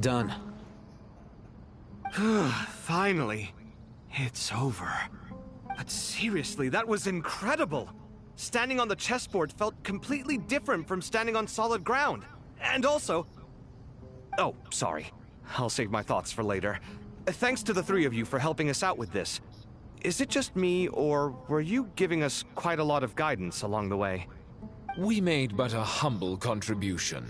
Done. Finally. It's over. But seriously, that was incredible! Standing on the chessboard felt completely different from standing on solid ground. And also... Oh, sorry. I'll save my thoughts for later. Thanks to the three of you for helping us out with this. Is it just me, or were you giving us quite a lot of guidance along the way? We made but a humble contribution.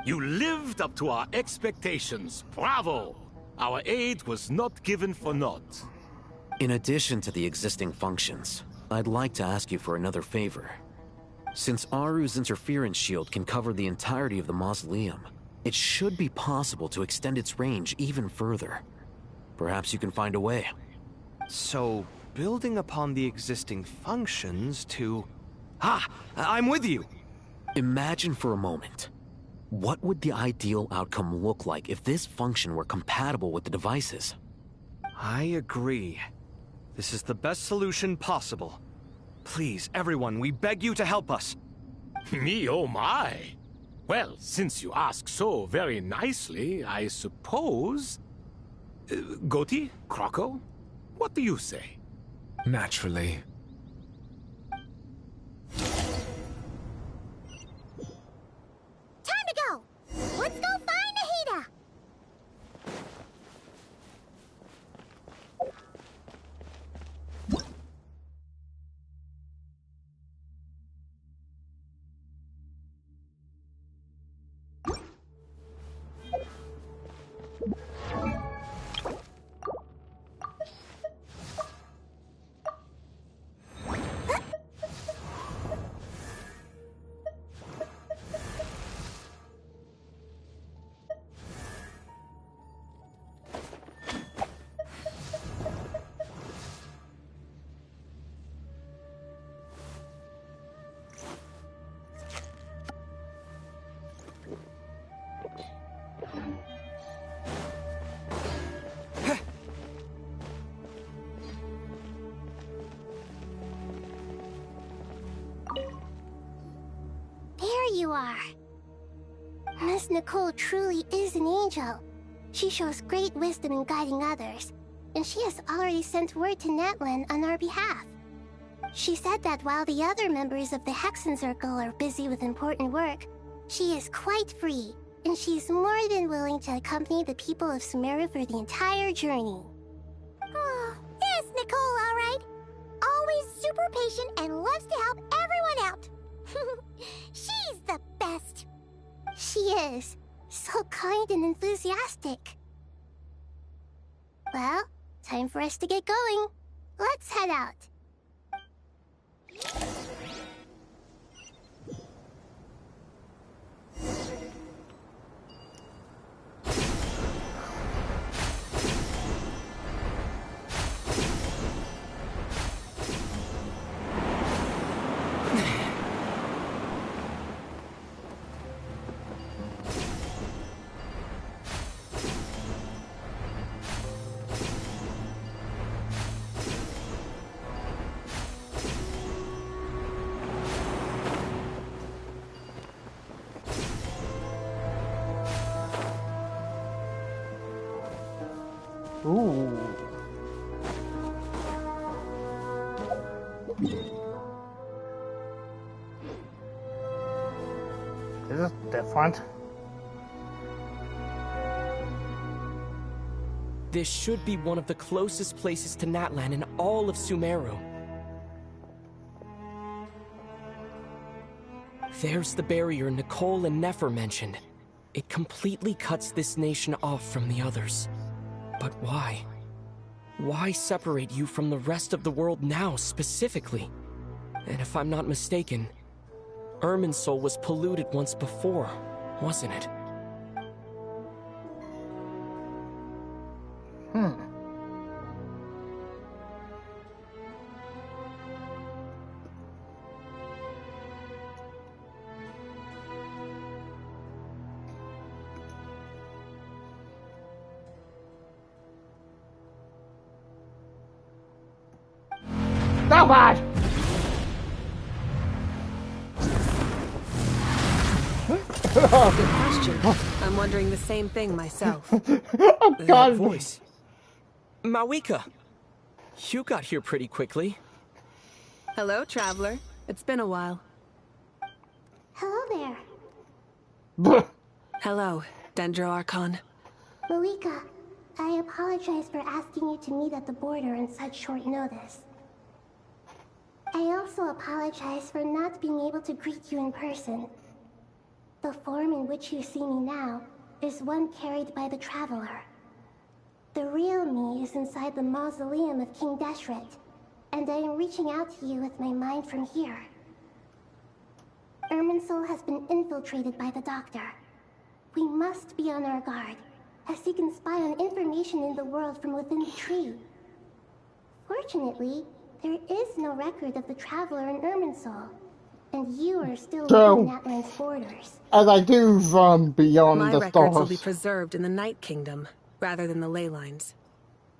You lived up to our expectations. Bravo! Our aid was not given for naught. In addition to the existing functions, I'd like to ask you for another favor. Since Aru's interference shield can cover the entirety of the mausoleum, it should be possible to extend its range even further. Perhaps you can find a way. So, building upon the existing functions to... I'm with you! Imagine for a moment. What would the ideal outcome look like if this function were compatible with the devices? I agree. This is the best solution possible. Please, everyone, we beg you to help us. Me, oh my! Well, since you ask so very nicely, I suppose... Goti? Croco? What do you say? Naturally. Time to go! Let's go find Nahida! There you are. Miss Nicole truly is an angel. She shows great wisdom in guiding others, and she has already sent word to Natlan on our behalf. She said that while the other members of the Hexen Circle are busy with important work, she is quite free, and she is more than willing to accompany the people of Sumeru for the entire journey. Oh, there's Nicole, all right. Always super patient and loves to help everyone out. She's the best. She is. So kind and enthusiastic. Well, time for us to get going. Let's head out. Ooh. This is different. This should be one of the closest places to Natlan in all of Sumeru. There's the barrier Nicole and Nefer mentioned. It completely cuts this nation off from the others. But why? Why separate you from the rest of the world now, specifically? And if I'm not mistaken, Irminsul was polluted once before, wasn't it? So bad! Huh? Good question. I'm wondering the same thing myself. Oh That god. voice. Mawika! You got here pretty quickly. Hello, traveler. It's been a while. Hello there. Hello, Dendro Archon. Malika, I apologize for asking you to meet at the border on such short notice. I also apologize for not being able to greet you in person. The form in which you see me now is one carried by the Traveler. The real me is inside the mausoleum of King Deshret, and I am reaching out to you with my mind from here. Irminsul has been infiltrated by the Doctor. We must be on our guard, as he can spy on information in the world from within the tree. Fortunately, there is no record of the Traveler in Irminsul, and you are still So- within Natlan's borders. As I do run beyond My the records will be stars. preserved in the Night Kingdom, rather than the ley lines.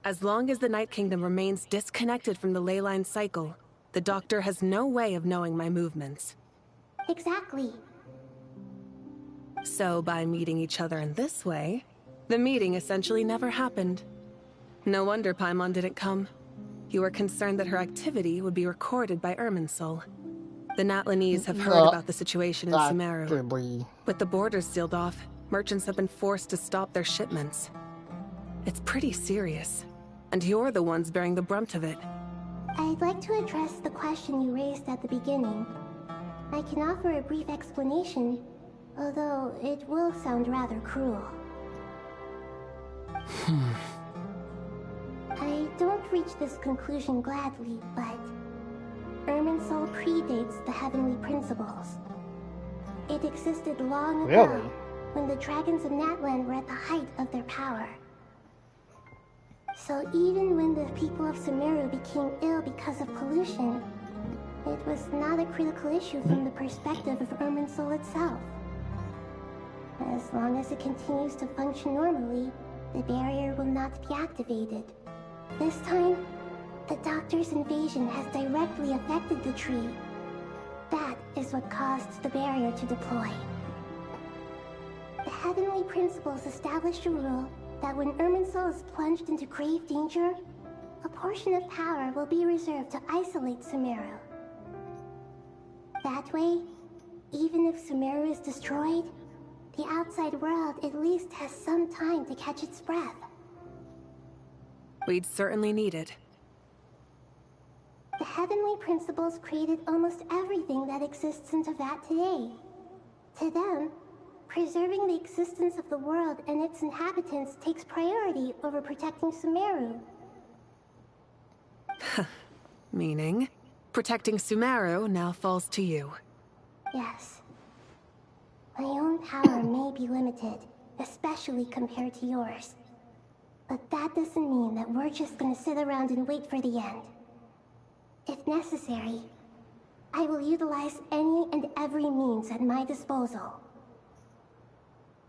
As long as the Night Kingdom remains disconnected from the ley line cycle, the Doctor has no way of knowing my movements. Exactly. So by meeting each other in this way, the meeting essentially never happened. No wonder Paimon didn't come. You were concerned that her activity would be recorded by Irminsul. The Natlanese have heard about the situation in Sumeru. Actually, With the borders sealed off, merchants have been forced to stop their shipments. It's pretty serious, and you're the ones bearing the brunt of it. I'd like to address the question you raised at the beginning. I can offer a brief explanation, although it will sound rather cruel. I don't reach this conclusion gladly, but Irminsul predates the Heavenly Principles. It existed long ago, Really? when the dragons of Natlan were at the height of their power. So even when the people of Sumeru became ill because of pollution, it was not a critical issue from the perspective of Irminsul itself. As long as it continues to function normally, the barrier will not be activated. This time, the Doctor's invasion has directly affected the tree. That is what caused the barrier to deploy. The Heavenly Principles established a rule that when Irminsul is plunged into grave danger, a portion of power will be reserved to isolate Sumeru. That way, even if Sumeru is destroyed, the outside world at least has some time to catch its breath. We'd certainly need it. The Heavenly Principles created almost everything that exists in Teyvat today. To them, preserving the existence of the world and its inhabitants takes priority over protecting Sumeru. Meaning, protecting Sumeru now falls to you. Yes. My own power may be limited, especially compared to yours. But that doesn't mean that we're just gonna sit around and wait for the end. If necessary, I will utilize any and every means at my disposal.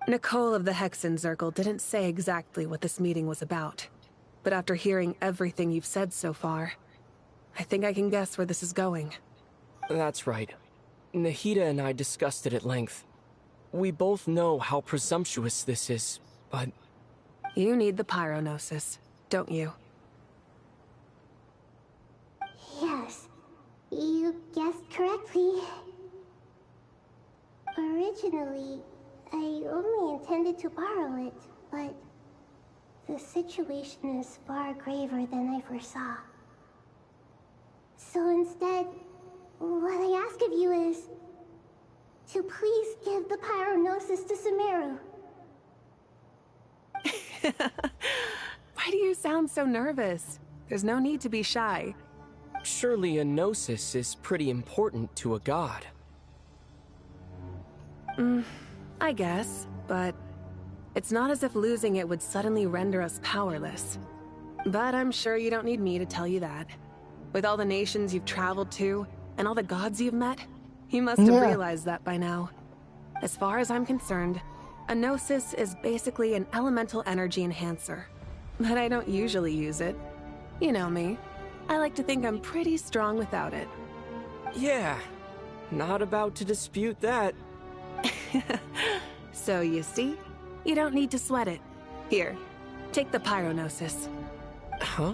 Nicole of the Hexen Circle didn't say exactly what this meeting was about. But after hearing everything you've said so far, I think I can guess where this is going. That's right. Nahida and I discussed it at length. We both know how presumptuous this is, but... You need the Pyronosis, don't you? Yes, you guessed correctly. Originally, I only intended to borrow it, but the situation is far graver than I foresaw. So instead, what I ask of you is to please give the Pyronosis to Sumeru. Why do you sound so nervous? There's no need to be shy. Surely a gnosis is pretty important to a god. I guess, but it's not as if losing it would suddenly render us powerless. But I'm sure you don't need me to tell you that. With all the nations you've traveled to, and all the gods you've met, you must have realized that by now. As far as I'm concerned, a gnosis is basically an elemental energy enhancer. But I don't usually use it. You know me. I like to think I'm pretty strong without it. Yeah, not about to dispute that. So you see, you don't need to sweat it. Here, take the pyronosis. Huh?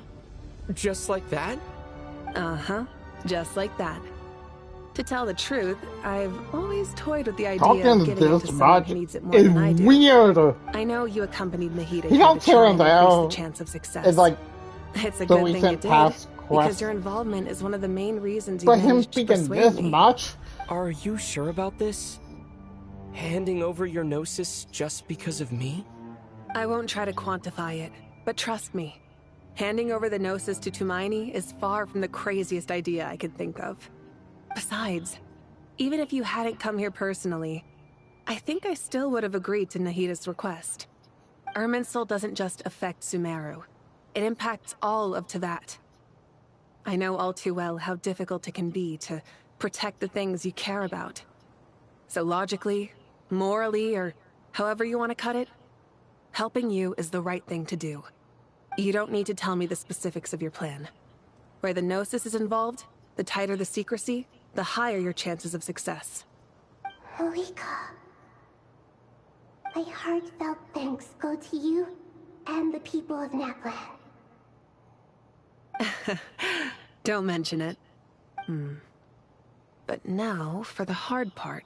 Just like that? Uh-huh, just like that. To tell the truth, I've always toyed with the idea Talking of giving it to this someone much who needs it more is than I do. weird. I know you accompanied Nahida You here don't to try and care increase though. the chance of success. It's like It's a the good thing you recent did, past because quest. your involvement is one of the main reasons you But him managed to speaking persuade this me. much? Are you sure about this? Handing over your Gnosis just because of me? I won't try to quantify it, but trust me, handing over the Gnosis to Tumaini is far from the craziest idea I could think of. Besides, even if you hadn't come here personally, I think I still would have agreed to Nahida's request. Irminsul doesn't just affect Sumeru. It impacts all of Teyvat. I know all too well how difficult it can be to protect the things you care about. So logically, morally, or however you want to cut it, helping you is the right thing to do. You don't need to tell me the specifics of your plan. Where the Gnosis is involved, the tighter the secrecy, the higher your chances of success. Malika, my heartfelt thanks go to you and the people of Natlan. Don't mention it. But now, for the hard part.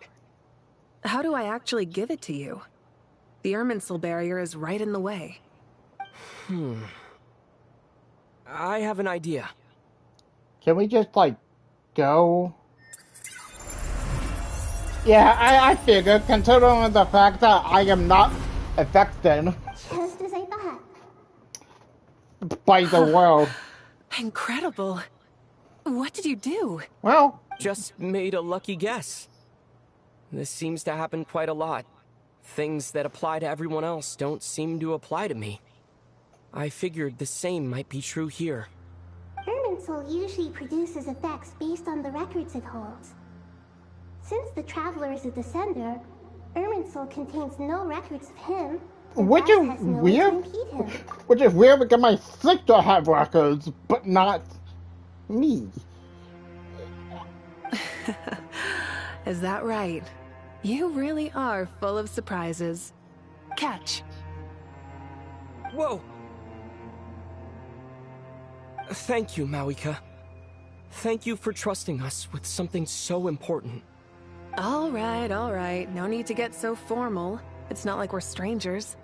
How do I actually give it to you? The Irminsul barrier is right in the way. I have an idea. Can we just, like, go? Yeah, I figured, considering the fact that I am not affected Just as I thought. by the world. Incredible. What did you do? Well, Just made a lucky guess. This seems to happen quite a lot. Things that apply to everyone else don't seem to apply to me. I figured the same might be true here. Irminsul usually produces effects based on the records it holds. Since the Traveler is a descender, Irminsul contains no records of him, and which thus is has no way to weird. impede him. Which is weird because my sister have records, but not me. Is that right? You really are full of surprises. Catch. Whoa! Thank you, Mawika. Thank you for trusting us with something so important. All right. No need to get so formal. It's not like we're strangers.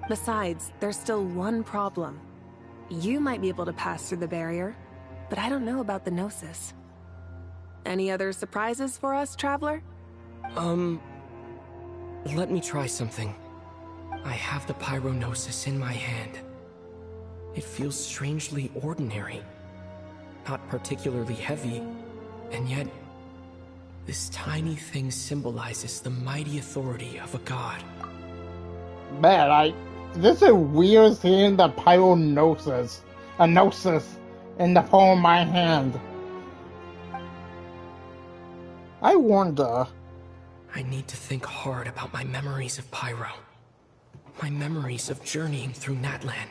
Besides, there's still one problem. You might be able to pass through the barrier, but I don't know about the Gnosis. Any other surprises for us, Traveler? Let me try something. I have the Pyronosis in my hand. It feels strangely ordinary. Not particularly heavy, and yet this tiny thing symbolizes the mighty authority of a god. Man, this is weird seeing the Pyronosis, a Gnosis, in the palm of my hand. I wonder. I need to think hard about my memories of Pyro. My memories of journeying through Natlan.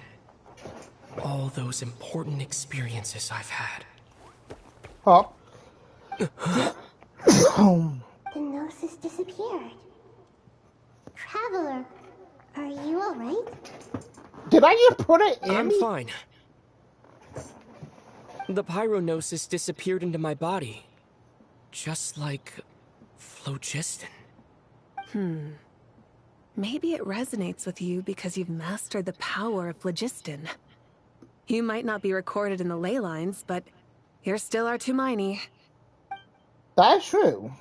All those important experiences I've had. Oh. The Gnosis disappeared. Traveler, are you alright? Did I just put it in I'm me? fine. The Pyronosis disappeared into my body. Just like phlogiston. Maybe it resonates with you because you've mastered the power of phlogiston. You might not be recorded in the ley lines, but you're still our Tumaini. That's true.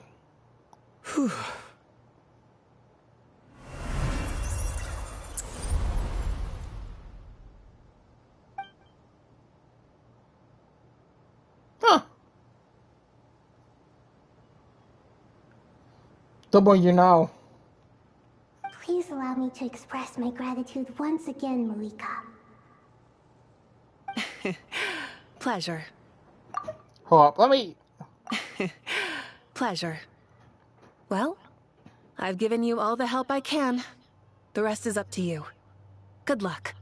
Whew. Huh. The more you know. Please allow me to express my gratitude once again, Malika. Pleasure. Hold up, let me... Pleasure. Well, I've given you all the help I can. The rest is up to you. Good luck.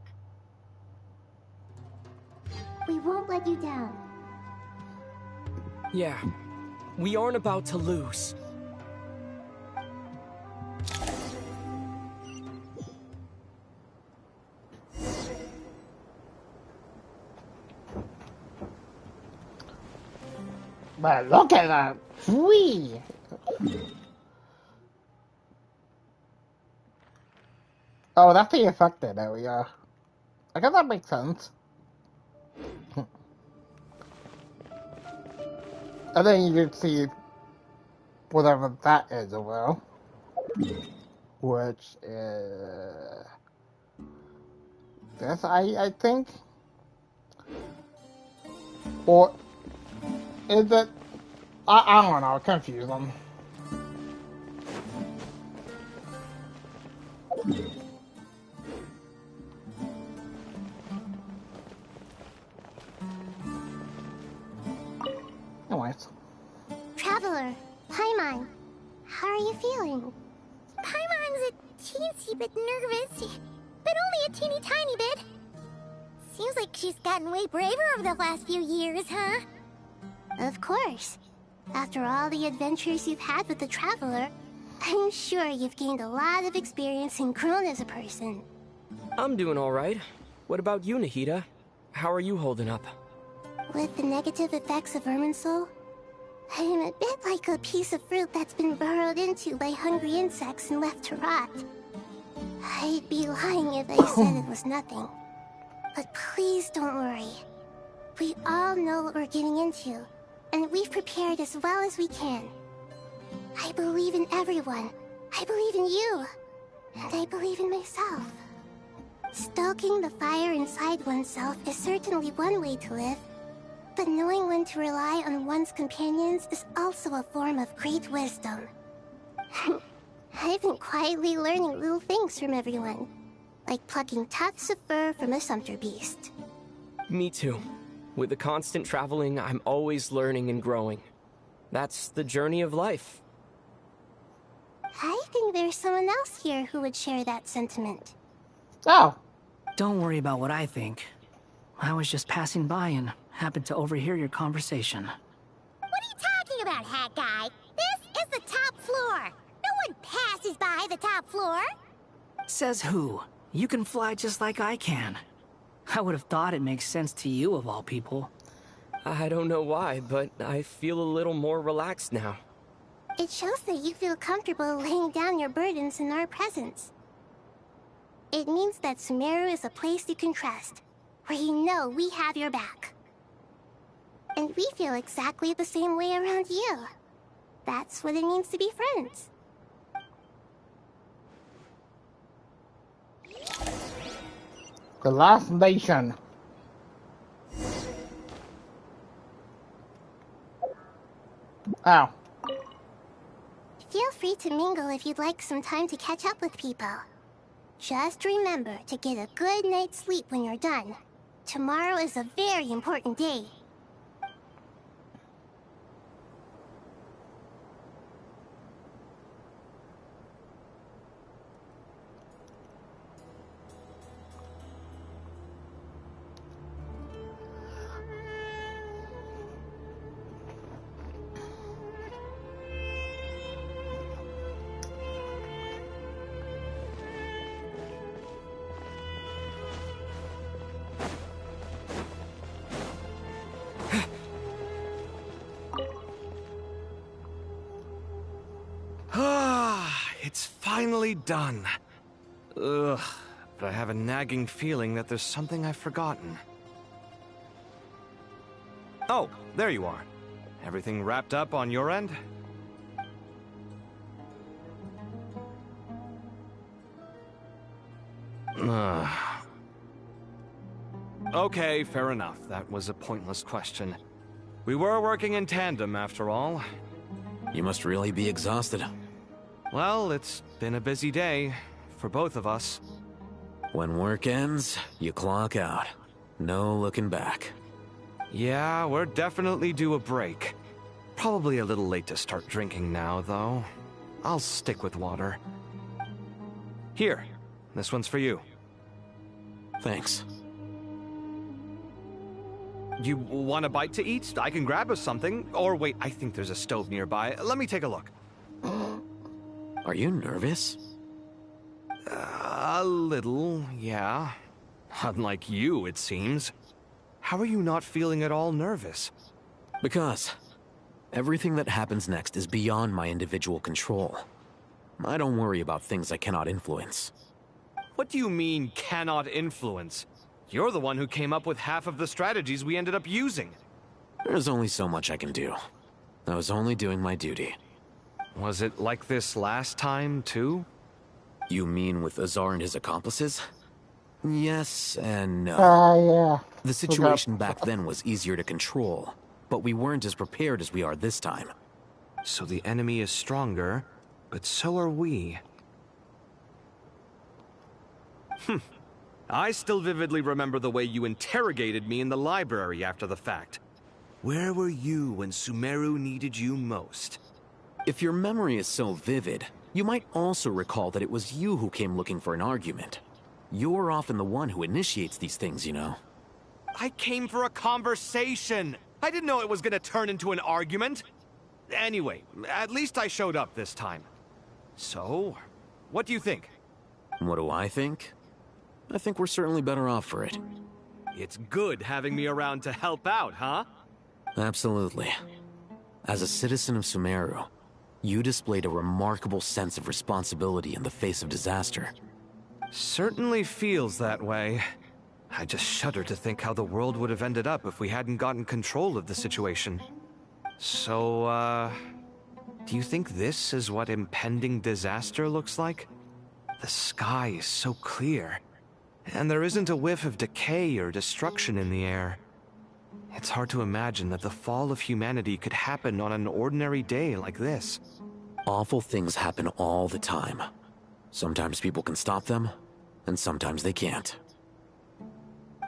We won't let you down. Yeah, we aren't about to lose. But look at that tree. Oh, that's the affected area. I guess that makes sense. And then you can see whatever that is as well. Which is this, I think. Or is it? I don't know. Confuse them. Anyways. Traveler, Paimon, how are you feeling? Paimon's a teensy bit nervous, but only a teeny tiny bit. Seems like she's gotten way braver over the last few years, huh? Of course. After all the adventures you've had with the Traveler, I'm sure you've gained a lot of experience and grown as a person. I'm doing all right. What about you, Nahida? How are you holding up? With the negative effects of Irminsul, I'm a bit like a piece of fruit that's been burrowed into by hungry insects and left to rot. I'd be lying if I said it was nothing. But please don't worry. We all know what we're getting into, and we've prepared as well as we can. I believe in everyone. I believe in you. And I believe in myself. Stoking the fire inside oneself is certainly one way to live, but knowing when to rely on one's companions is also a form of great wisdom. I've been quietly learning little things from everyone, like plucking tufts of fur from a sumpter beast. Me too. With the constant traveling, I'm always learning and growing. That's the journey of life. I think there's someone else here who would share that sentiment. Oh. Don't worry about what I think. I was just passing by and happened to overhear your conversation. What are you talking about, Hat Guy? This is the top floor. No one passes by the top floor. Says who? You can fly just like I can. I would have thought it makes sense to you of all people. I don't know why, but I feel a little more relaxed now. It shows that you feel comfortable laying down your burdens in our presence. It means that Sumeru is a place you can trust, where you know we have your back. And we feel exactly the same way around you. That's what it means to be friends. The last nation. Oh. Feel free to mingle if you'd like some time to catch up with people. Just remember to get a good night's sleep when you're done. Tomorrow is a very important day. It's finally done. Ugh, but I have a nagging feeling that there's something I've forgotten. Oh, there you are. Everything wrapped up on your end? Okay, fair enough. That was a pointless question. We were working in tandem, after all. You must really be exhausted. Well, it's been a busy day for both of us. When work ends, you clock out. No looking back. Yeah, we're definitely due a break. Probably a little late to start drinking now, though. I'll stick with water. Here, this one's for you. Thanks. You want a bite to eat? I can grab us something. Or wait, I think there's a stove nearby. Let me take a look. Are you nervous? A little, yeah. Unlike you, it seems. How are you not feeling at all nervous? Because Everything that happens next is beyond my individual control. I don't worry about things I cannot influence. What do you mean, cannot influence? You're the one who came up with half of the strategies we ended up using. There's only so much I can do. I was only doing my duty. Was it like this last time, too? You mean with Azar and his accomplices? Yes and no. Yeah. The situation back then was easier to control, but we weren't as prepared as we are this time. So the enemy is stronger, but so are we. I still vividly remember the way you interrogated me in the library after the fact. Where were you when Sumeru needed you most? If your memory is so vivid, you might also recall that it was you who came looking for an argument. You're often the one who initiates these things, you know. I came for a conversation! I didn't know it was gonna turn into an argument! Anyway, at least I showed up this time. So, what do you think? What do I think? I think we're certainly better off for it. It's good having me around to help out, huh? Absolutely. As a citizen of Sumeru, you displayed a remarkable sense of responsibility in the face of disaster. Certainly feels that way. I just shudder to think how the world would have ended up if we hadn't gotten control of the situation. So, do you think this is what impending disaster looks like? The sky is so clear, and there isn't a whiff of decay or destruction in the air. It's hard to imagine that the fall of humanity could happen on an ordinary day like this. Awful things happen all the time. Sometimes people can stop them, and sometimes they can't.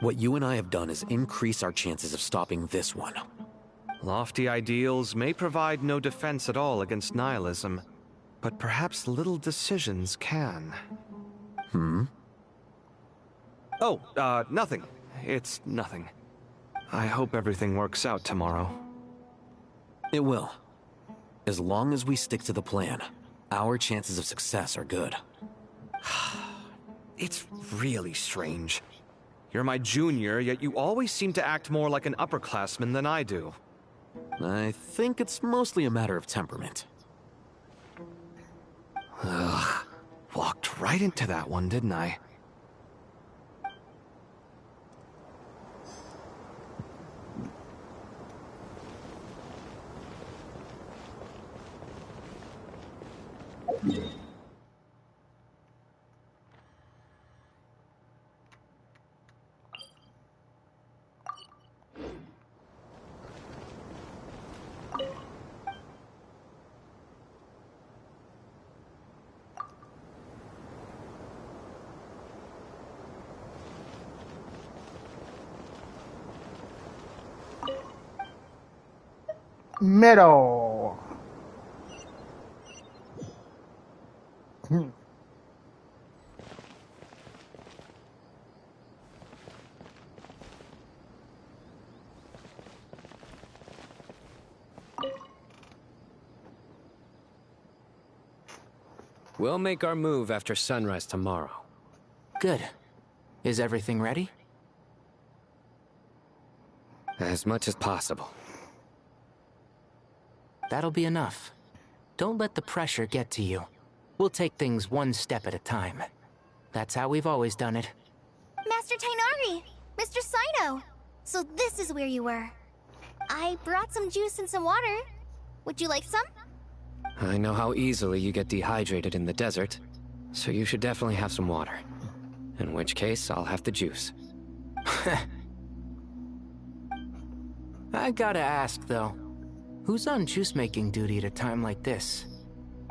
What you and I have done is increase our chances of stopping this one. Lofty ideals may provide no defense at all against nihilism, but perhaps little decisions can. Oh, nothing. It's nothing. I hope everything works out tomorrow. It will. As long as we stick to the plan, our chances of success are good. It's really strange. You're my junior, yet you always seem to act more like an upperclassman than I do. I think it's mostly a matter of temperament. Ugh. Walked right into that one, didn't I? Middle. We'll make our move after sunrise tomorrow. Good. Is everything ready? As much as possible. That'll be enough. Don't let the pressure get to you. We'll take things one step at a time. That's how we've always done it. Master Tainari! Mr. Sino! So this is where you were. I brought some juice and some water. Would you like some? I know how easily you get dehydrated in the desert, so you should definitely have some water. In which case, I'll have the juice. I gotta ask, though. Who's on juice-making duty at a time like this?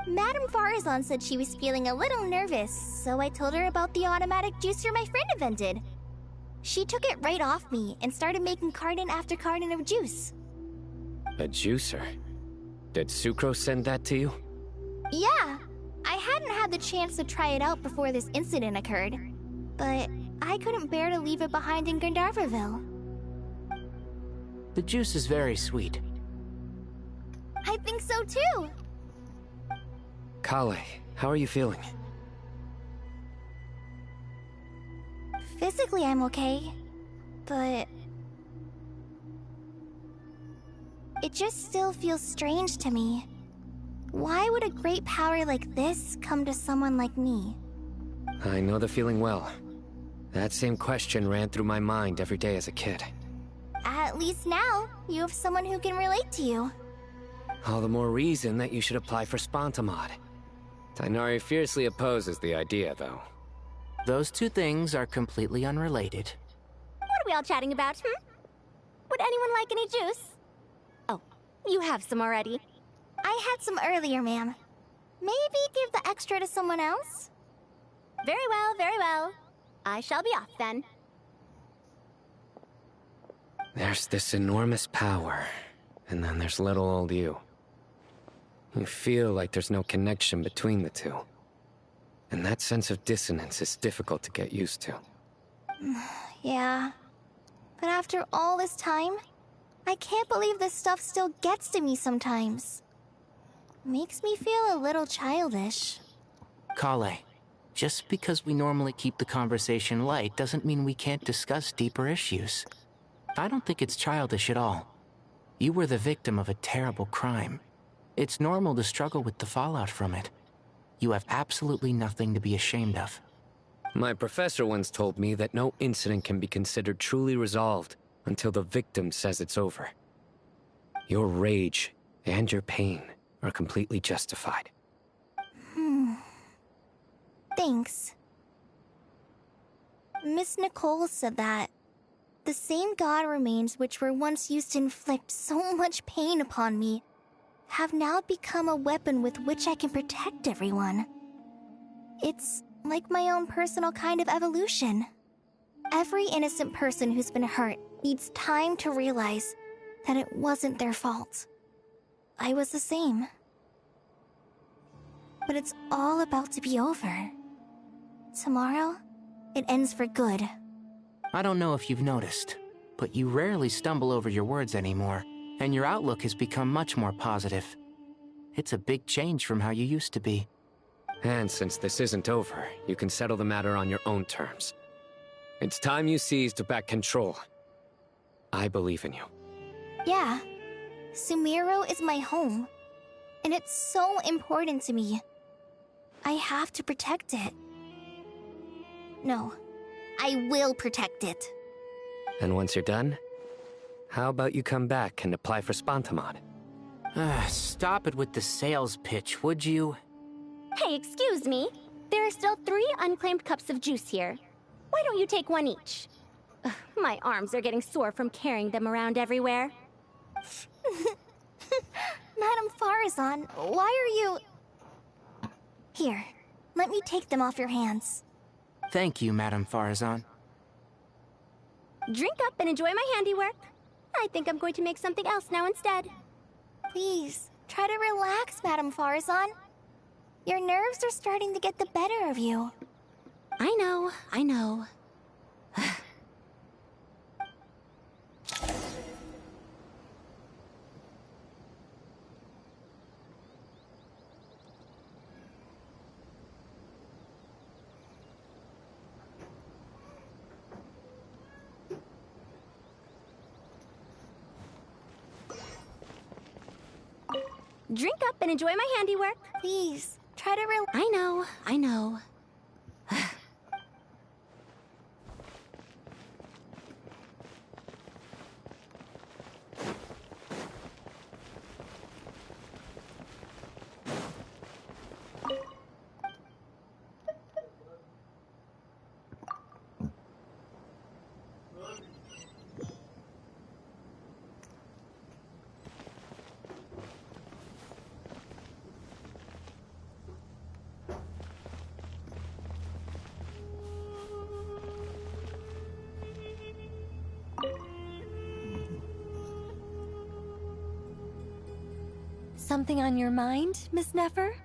Madame Farazan said she was feeling a little nervous, so I told her about the automatic juicer my friend invented. She took it right off me and started making carton after carton of juice. A juicer? Did Sucrose send that to you? Yeah. I hadn't had the chance to try it out before this incident occurred, but I couldn't bear to leave it behind in Gandharvaville. The juice is very sweet. I think so too. Kale, how are you feeling? Physically, I'm okay, but it just still feels strange to me. Why would a great power like this come to someone like me? I know the feeling well. That same question ran through my mind every day as a kid. At least now, you have someone who can relate to you. All the more reason that you should apply for Spontamod. Tighnari fiercely opposes the idea, though. Those two things are completely unrelated. What are we all chatting about, Would anyone like any juice? Oh, you have some already. I had some earlier, ma'am. Maybe give the extra to someone else? Very well, very well. I shall be off then. There's this enormous power, and then there's little old you. You feel like there's no connection between the two. And that sense of dissonance is difficult to get used to. Yeah. But after all this time, I can't believe this stuff still gets to me sometimes. Makes me feel a little childish. Kale, just because we normally keep the conversation light doesn't mean we can't discuss deeper issues. I don't think it's childish at all. You were the victim of a terrible crime. It's normal to struggle with the fallout from it. You have absolutely nothing to be ashamed of. My professor once told me that no incident can be considered truly resolved until the victim says it's over. Your rage and your pain are completely justified. Thanks. Miss Nicole said that the same god remains which were once used to inflict so much pain upon me have now become a weapon with which I can protect everyone. It's like my own personal kind of evolution. Every innocent person who's been hurt needs time to realize that it wasn't their fault. I was the same. But it's all about to be over. Tomorrow, it ends for good. I don't know if you've noticed, but you rarely stumble over your words anymore, and your outlook has become much more positive. It's a big change from how you used to be. And since this isn't over, you can settle the matter on your own terms. It's time you seized back control. I believe in you. Yeah. Sumiro is my home. And it's so important to me. I have to protect it. No. I will protect it. And once you're done, how about you come back and apply for Spontamod? Stop it with the sales pitch, would you? Hey, excuse me. There are still 3 unclaimed cups of juice here. Why don't you take one each? Ugh, my arms are getting sore from carrying them around everywhere. Madame Farazan, why are you... Here, let me take them off your hands. Thank you, Madame Farazan. Drink up and enjoy my handiwork. I think I'm going to make something else now instead. Please, try to relax, Madame Farazan. Your nerves are starting to get the better of you. I know, I know. Drink up and enjoy my handiwork. Please, try to I know, I know. Something on your mind, Miss Nefer?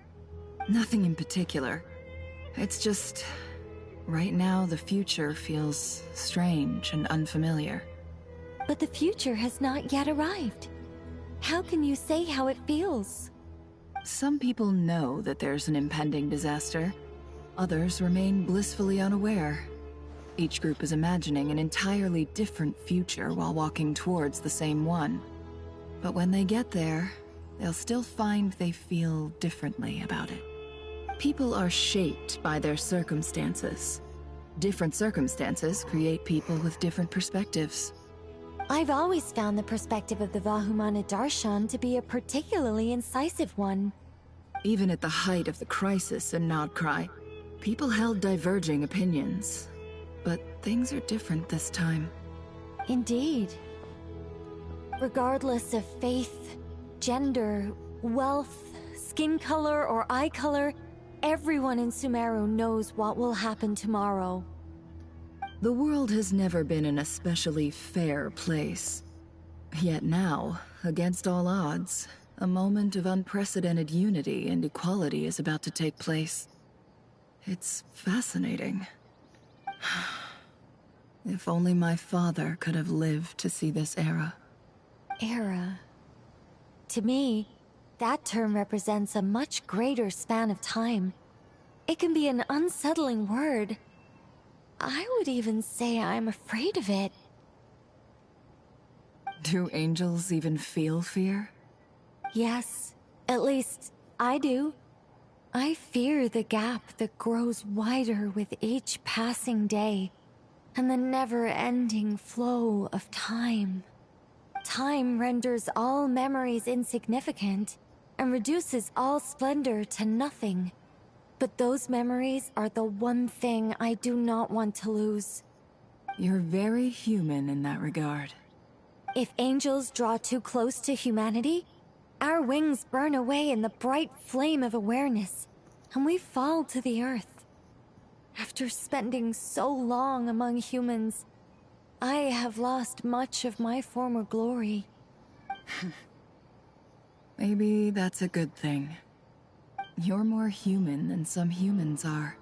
Nothing in particular. It's just... right now, the future feels strange and unfamiliar. But the future has not yet arrived. How can you say how it feels? Some people know that there's an impending disaster. Others remain blissfully unaware. Each group is imagining an entirely different future while walking towards the same one. But when they get there, they'll still find they feel differently about it. People are shaped by their circumstances. Different circumstances create people with different perspectives. I've always found the perspective of the Vahumana Darshan to be a particularly incisive one. Even at the height of the crisis in Nodcry, people held diverging opinions. But things are different this time. Indeed. Regardless of faith, gender, wealth, skin color, or eye color, everyone in Sumeru knows what will happen tomorrow. The world has never been an especially fair place. Yet now, against all odds, a moment of unprecedented unity and equality is about to take place. It's fascinating. If only my father could have lived to see this era. Era. To me, that term represents a much greater span of time. It can be an unsettling word. I would even say I'm afraid of it. Do angels even feel fear? Yes, at least I do. I fear the gap that grows wider with each passing day, and the never-ending flow of time. Time renders all memories insignificant, and reduces all splendor to nothing. But those memories are the one thing I do not want to lose. You're very human in that regard. If angels draw too close to humanity, our wings burn away in the bright flame of awareness, and we fall to the earth. After spending so long among humans, I have lost much of my former glory. Maybe that's a good thing. You're more human than some humans are.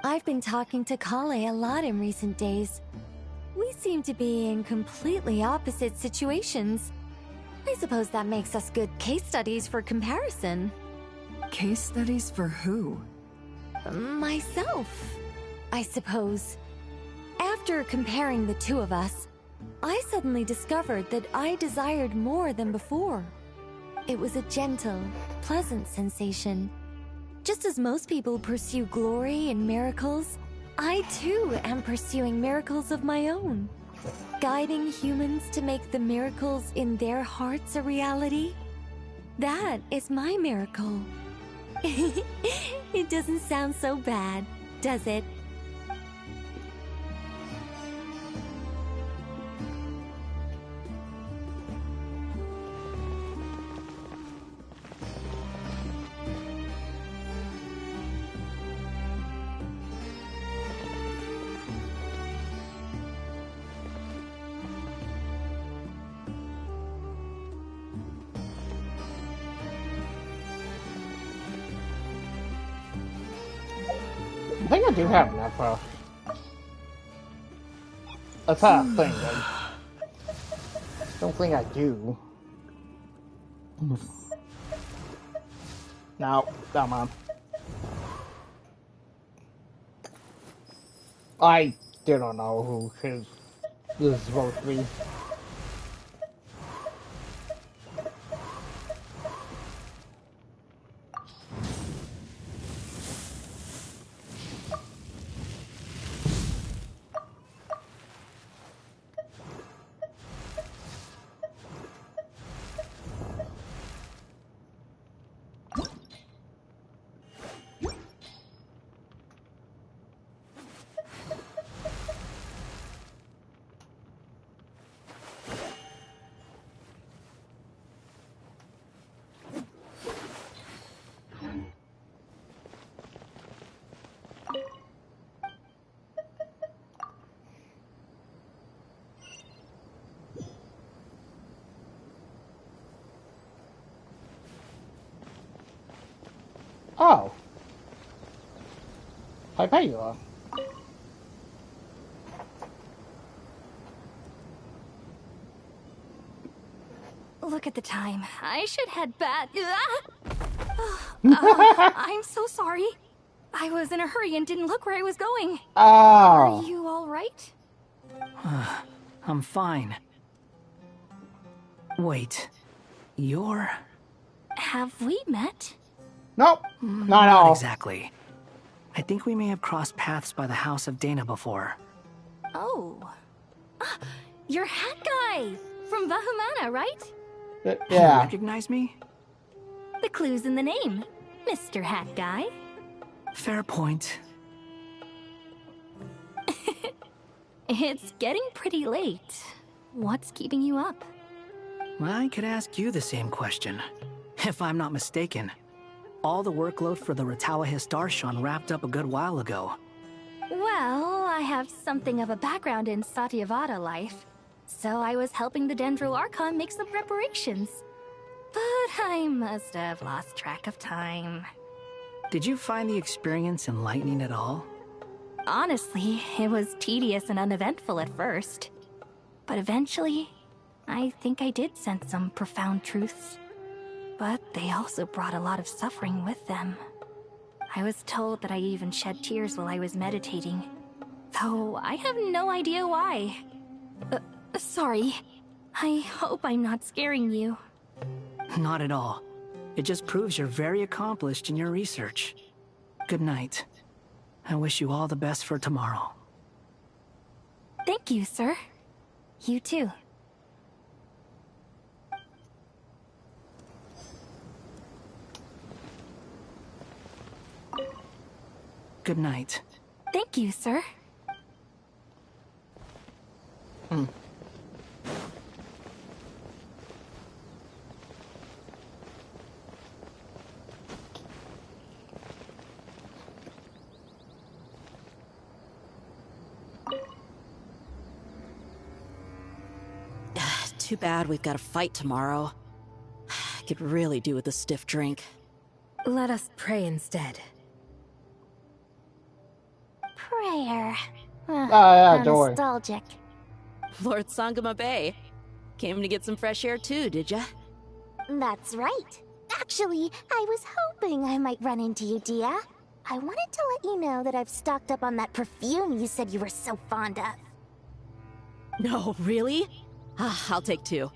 I've been talking to Kale a lot in recent days. We seem to be in completely opposite situations. I suppose that makes us good case studies for comparison. Case studies for who? Myself, I suppose. After comparing the two of us, I suddenly discovered that I desired more than before. It was a gentle, pleasant sensation. Just as most people pursue glory and miracles, I too am pursuing miracles of my own. Guiding humans to make the miracles in their hearts a reality. That is my miracle. It doesn't sound so bad, does it? I think I do have enough. That's how I think. I don't think I do. No, come on. I still don't know who this is supposed to be. Oh. I bet you are. Look at the time. I should head back. I'm so sorry. I was in a hurry and didn't look where I was going. Oh. Are you all right? I'm fine. Wait, You're... Have we met? Nope, not at Not all. exactly. I think we may have crossed paths by the house of Dana before. Oh. Ah, you're Hat Guy! From Vahumana, right? You Yeah. recognize me? The clue's in the name. Mr. Hat Guy. Fair point. It's getting pretty late. What's keeping you up? Well, I could ask you the same question. If I'm not mistaken, all the workload for the Ratawa Histarshan wrapped up a good while ago. Well, I have something of a background in Satyavada life, so I was helping the Dendro Archon make some preparations. But I must have lost track of time. Did you find the experience enlightening at all? Honestly, it was tedious and uneventful at first. But eventually, I think I did sense some profound truths. But they also brought a lot of suffering with them. I was told that I even shed tears while I was meditating, though I have no idea why. Sorry. I hope I'm not scaring you. Not at all. It just proves you're very accomplished in your research. Good night. I wish you all the best for tomorrow. Thank you, sir. You too. Good night. Thank you, sir. Too bad we've got a fight tomorrow. I could really do with a stiff drink. Let us pray instead. Prayer. Yeah, How joy. nostalgic. Lord Sangama Bay. Came to get some fresh air too, did ya? That's right. Actually, I was hoping I might run into you, Dia. I wanted to let you know that I've stocked up on that perfume you said you were so fond of. No, really? I'll take two.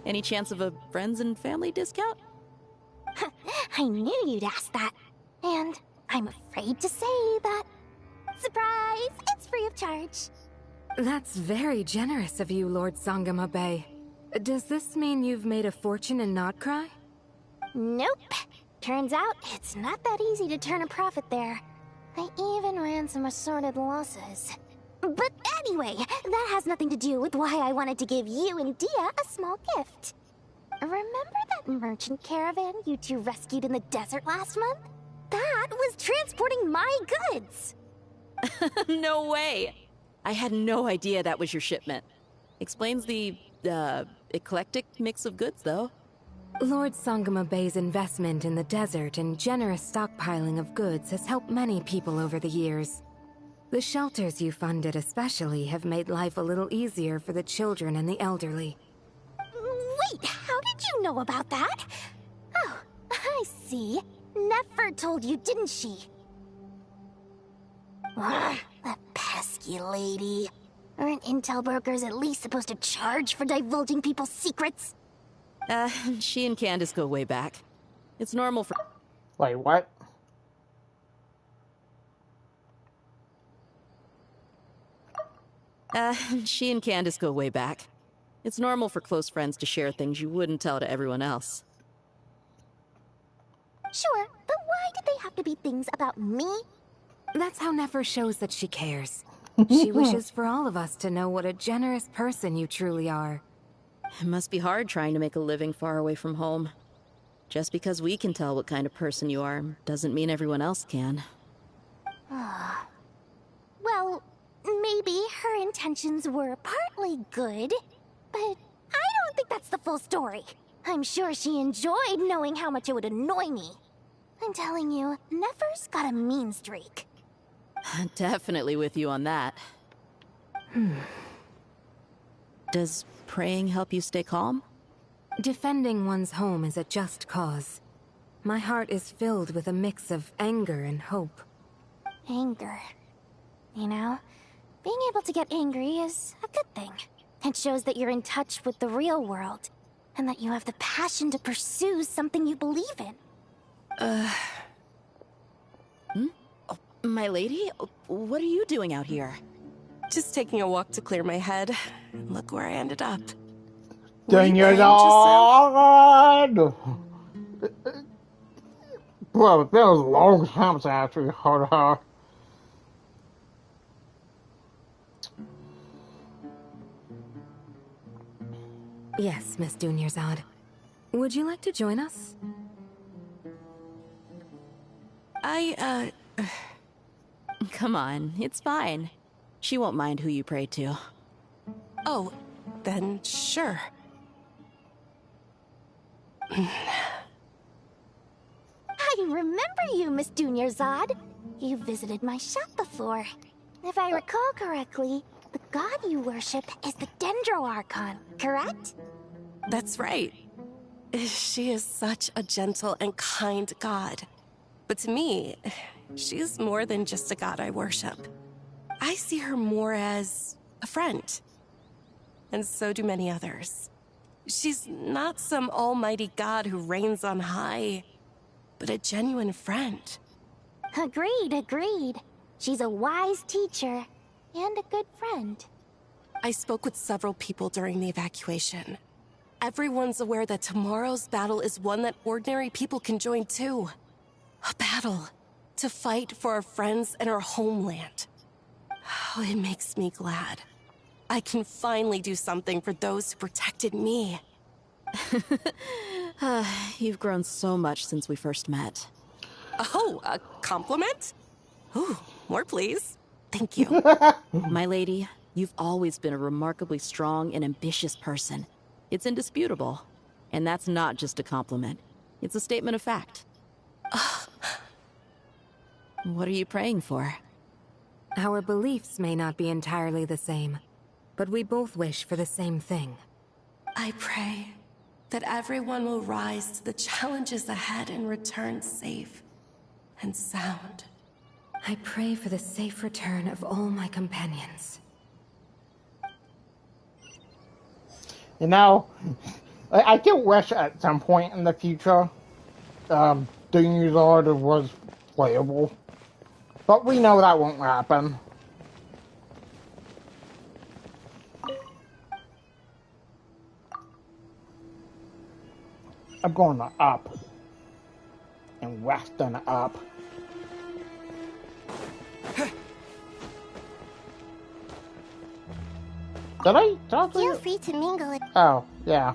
Any chance of a friends and family discount? I knew you'd ask that. And I'm afraid to say that. Surprise! It's free of charge. That's very generous of you, Lord Sangama Bay. Does this mean you've made a fortune in Notcry? Nope. Turns out it's not that easy to turn a profit there. I even ran some assorted losses. But anyway, that has nothing to do with why I wanted to give you and Dia a small gift. Remember that merchant caravan you two rescued in the desert last month? That was transporting my goods! No way! I had no idea that was your shipment. Explains the, eclectic mix of goods, though. Lord Sangama Bay's investment in the desert and generous stockpiling of goods has helped many people over the years. The shelters you funded especially have made life a little easier for the children and the elderly. Wait, how did you know about that? Oh, I see. Nefer told you, didn't she? Ugh, that pesky lady. Aren't intel brokers at least supposed to charge for divulging people's secrets? She and Candace go way back. It's normal for... Wait, what? She and Candace go way back. It's normal for close friends to share things you wouldn't tell to everyone else. Sure, but why did they have to be things about me? That's how Nefer shows that she cares. She wishes for all of us to know what a generous person you truly are. It must be hard trying to make a living far away from home. Just because we can tell what kind of person you are doesn't mean everyone else can. Well, maybe her intentions were partly good, but I don't think that's the full story. I'm sure she enjoyed knowing how much it would annoy me. I'm telling you, Nefer's got a mean streak. Definitely with you on that. Does praying help you stay calm? Defending one's home is a just cause. My heart is filled with a mix of anger and hope. Anger. You know, being able to get angry is a good thing. It shows that you're in touch with the real world. and that you have the passion to pursue something you believe in. Oh, my lady? What are you doing out here? Just taking a walk to clear my head. Look where I ended up. Dang it on! Bro, that was a long time since I actually heard her. Yes, Miss Dunyarzad. Would you like to join us? Come on, it's fine. She won't mind who you pray to. Oh, then sure. I remember you, Miss Dunyarzad. You visited my shop before. If I recall correctly, the god you worship is the Dendro Archon, correct? That's right. She is such a gentle and kind god. But to me, she is more than just a god I worship. I see her more as a friend. And so do many others. She's not some almighty god who reigns on high, but a genuine friend. Agreed. She's a wise teacher and a good friend. I spoke with several people during the evacuation. Everyone's aware that tomorrow's battle is one that ordinary people can join too. A battle to fight for our friends and our homeland. Oh, it makes me glad. I can finally do something for those who protected me. You've grown so much since we first met. Oh, a compliment? Ooh, more please. Thank you. My lady, you've always been a remarkably strong and ambitious person. It's indisputable. And that's not just a compliment. It's a statement of fact. What are you praying for? Our beliefs may not be entirely the same, but we both wish for the same thing. I pray that everyone will rise to the challenges ahead and return safe and sound. I pray for the safe return of all my companions. You know, I do wish at some point in the future, Dunyarzad was playable. But we know that won't happen. I'm going to up. And western up. Did I talk to you? Feel free to mingle it. Oh, yeah.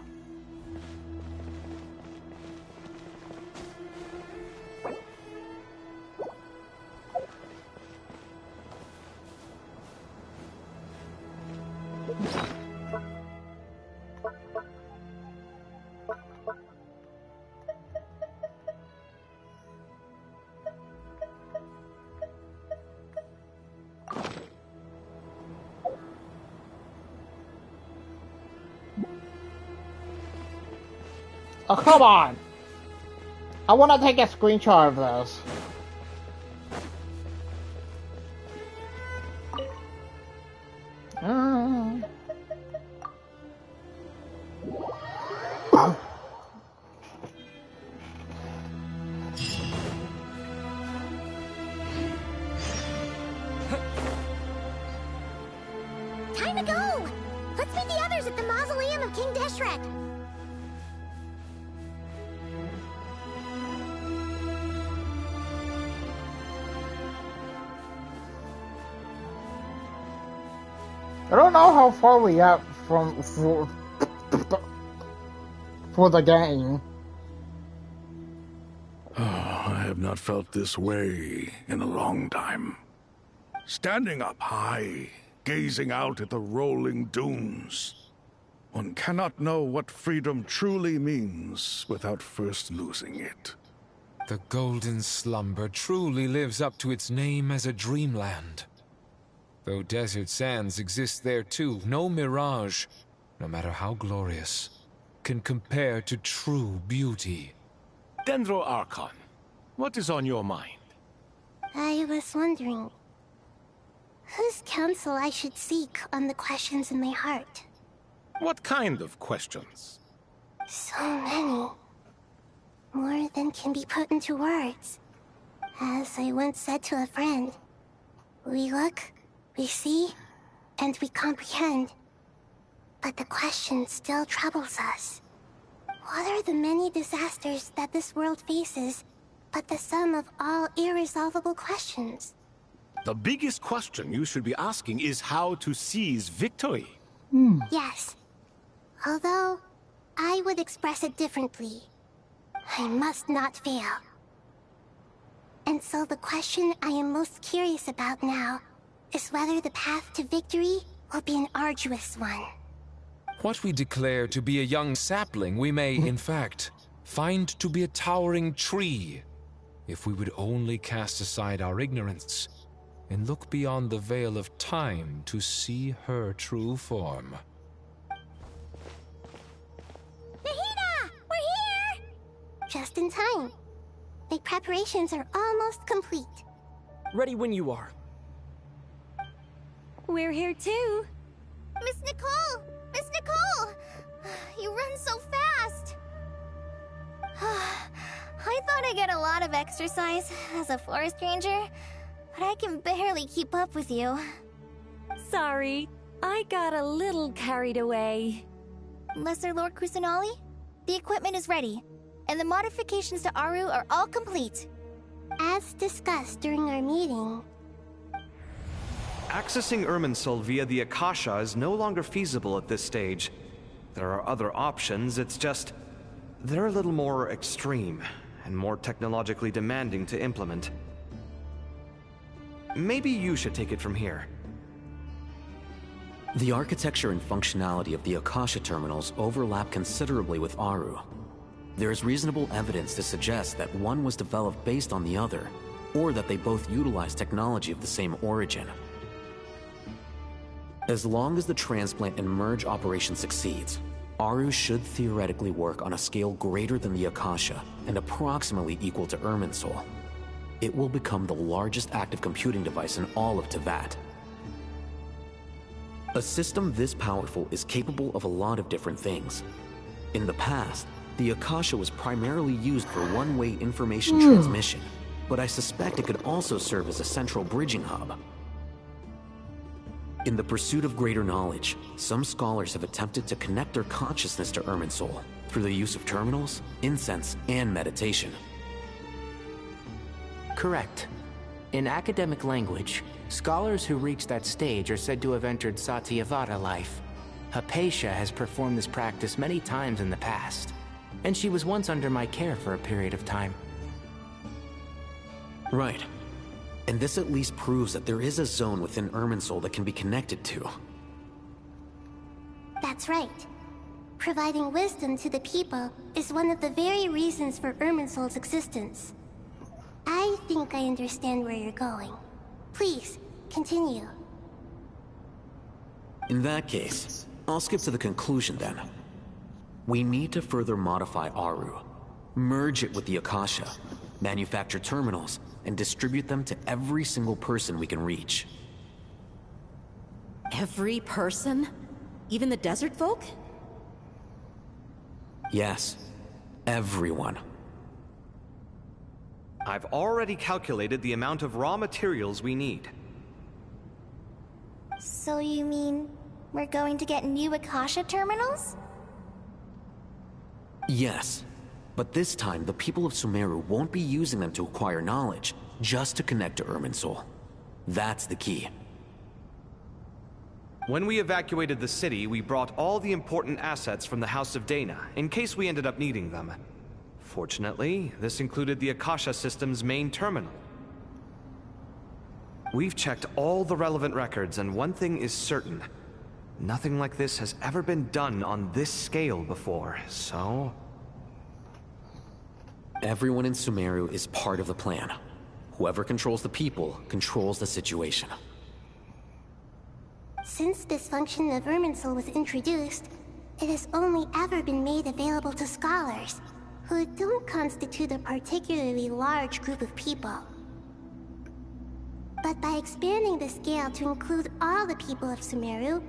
Oh, come on! I want to take a screenshot of this. Time to go! Let's meet the others at the mausoleum of King Deshret. I don't know how far we are from for the game. I have not felt this way in a long time. Standing up high, gazing out at the rolling dunes. One cannot know what freedom truly means without first losing it. The golden slumber truly lives up to its name as a dreamland. Though desert sands exist there too, no mirage, no matter how glorious, can compare to true beauty. Dendro Archon, what is on your mind? I was wondering whose counsel I should seek on the questions in my heart. What kind of questions? So many. More than can be put into words. As I once said to a friend, we look, we see, and we comprehend. But the question still troubles us. What are the many disasters that this world faces, but the sum of all irresolvable questions? The biggest question you should be asking is how to seize victory. Yes. Although, I would express it differently. I must not fail. And so the question I am most curious about now is whether the path to victory will be an arduous one. What we declare to be a young sapling, we may, in fact, find to be a towering tree, if we would only cast aside our ignorance and look beyond the veil of time to see her true form. Nahida! We're here! Just in time. The preparations are almost complete. Ready when you are. We're here too. Miss Nicole! Miss Nicole! You run so fast! I thought I'd get a lot of exercise as a forest ranger, but I can barely keep up with you. Sorry, I got a little carried away. Lesser Lord Kusanali, the equipment is ready, and the modifications to Aru are all complete. As discussed during our meeting, Accessing Irminsul via the Akasha is no longer feasible at this stage. There are other options, it's just... they're a little more extreme, and more technologically demanding to implement. Maybe you should take it from here. The architecture and functionality of the Akasha terminals overlap considerably with Aru. There is reasonable evidence to suggest that one was developed based on the other, or that they both utilize technology of the same origin. As long as the transplant and merge operation succeeds, Aru should theoretically work on a scale greater than the Akasha and approximately equal to Irminsul. It will become the largest active computing device in all of Teyvat. A system this powerful is capable of a lot of different things. In the past, the Akasha was primarily used for one-way information transmission, but I suspect it could also serve as a central bridging hub. In the pursuit of greater knowledge, some scholars have attempted to connect their consciousness to Irminsul through the use of terminals, incense, and meditation. Correct. In academic language, scholars who reach that stage are said to have entered Satyavada life. Hypatia has performed this practice many times in the past, and she was once under my care for a period of time. Right. And this at least proves that there is a zone within Irminsul that can be connected to. that's right. Providing wisdom to the people is one of the very reasons for Irminsul's existence. I think I understand where you're going. Please, continue. In that case, I'll skip to the conclusion then. We need to further modify Aru, merge it with the Akasha, manufacture terminals, and distribute them to every single person we can reach. Every person? Even the desert folk? Yes, everyone. I've already calculated the amount of raw materials we need. So you mean we're going to get new Akasha terminals? Yes, but this time the people of Sumeru won't be using them to acquire knowledge, just to connect to Irminsul. That's the key. When we evacuated the city, we brought all the important assets from the House of Dana, in case we ended up needing them. Fortunately, this included the Akasha system's main terminal. We've checked all the relevant records, and one thing is certain. Nothing like this has ever been done on this scale before, so... Everyone in Sumeru is part of the plan. Whoever controls the people controls the situation. Since this function of Irminsul was introduced, it has only ever been made available to scholars, who don't constitute a particularly large group of people. But by expanding the scale to include all the people of Sumeru,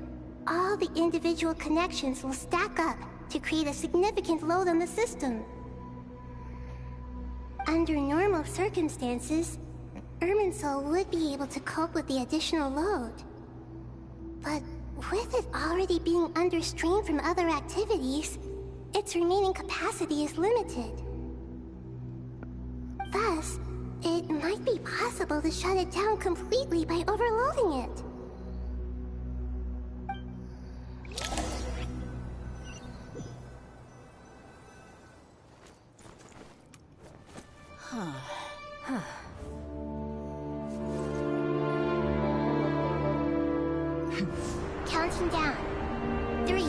all the individual connections will stack up to create a significant load on the system. Under normal circumstances, Irminsul would be able to cope with the additional load. But with it already being under strain from other activities, its remaining capacity is limited. Thus, it might be possible to shut it down completely by overloading it. Counting down. 3, 2,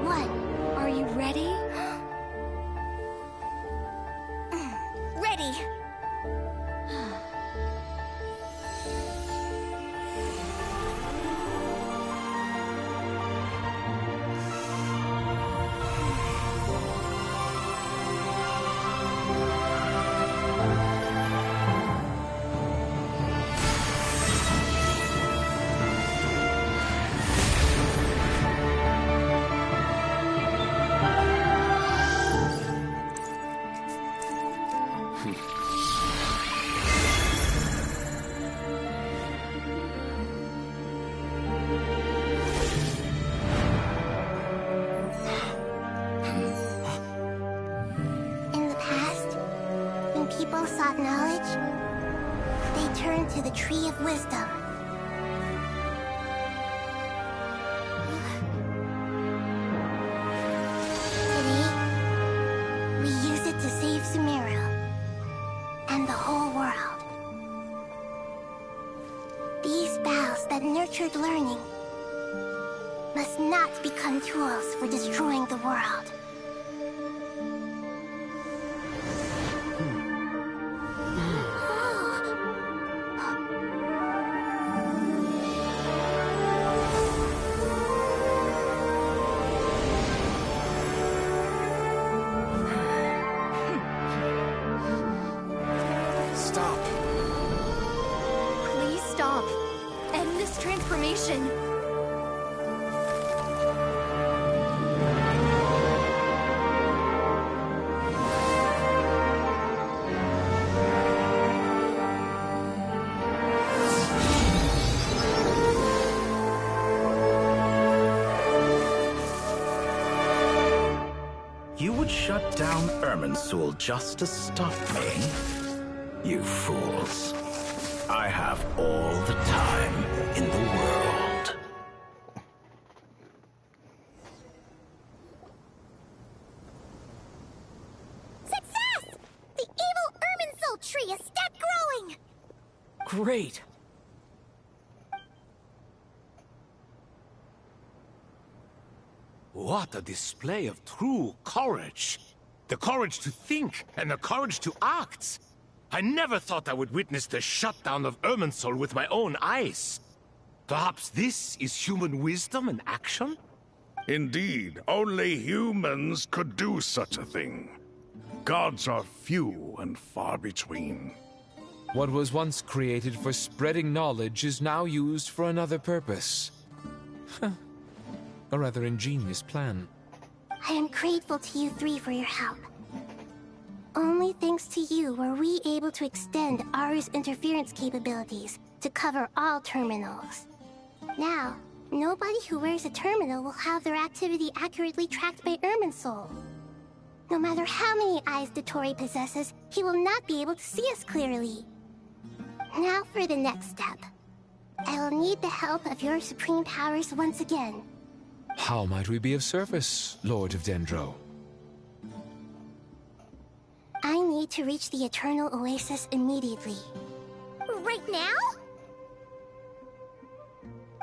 1. Are you ready? Ready. People sought knowledge, they turned to the Tree of Wisdom. Today, we use it to save Sumeru and the whole world. These boughs that nurtured learning must not become tools for destroying the world. Shut down Irminsul just to stop me? You fools. I have all the time in the world. Success! The evil Irminsul tree has stopped growing! Great! What a display of true courage! The courage to think and the courage to act! I never thought I would witness the shutdown of Irminsul with my own eyes. Perhaps this is human wisdom in action? Indeed, only humans could do such a thing. Gods are few and far between. What was once created for spreading knowledge is now used for another purpose. A rather ingenious plan. I am grateful to you three for your help. Only thanks to you were we able to extend Aru's interference capabilities to cover all terminals. Now, nobody who wears a terminal will have their activity accurately tracked by Irminsul. No matter how many eyes Dottore possesses, he will not be able to see us clearly. Now for the next step. I will need the help of your supreme powers once again. How might we be of service, Lord of Dendro? I need to reach the Eternal Oasis immediately. Right now?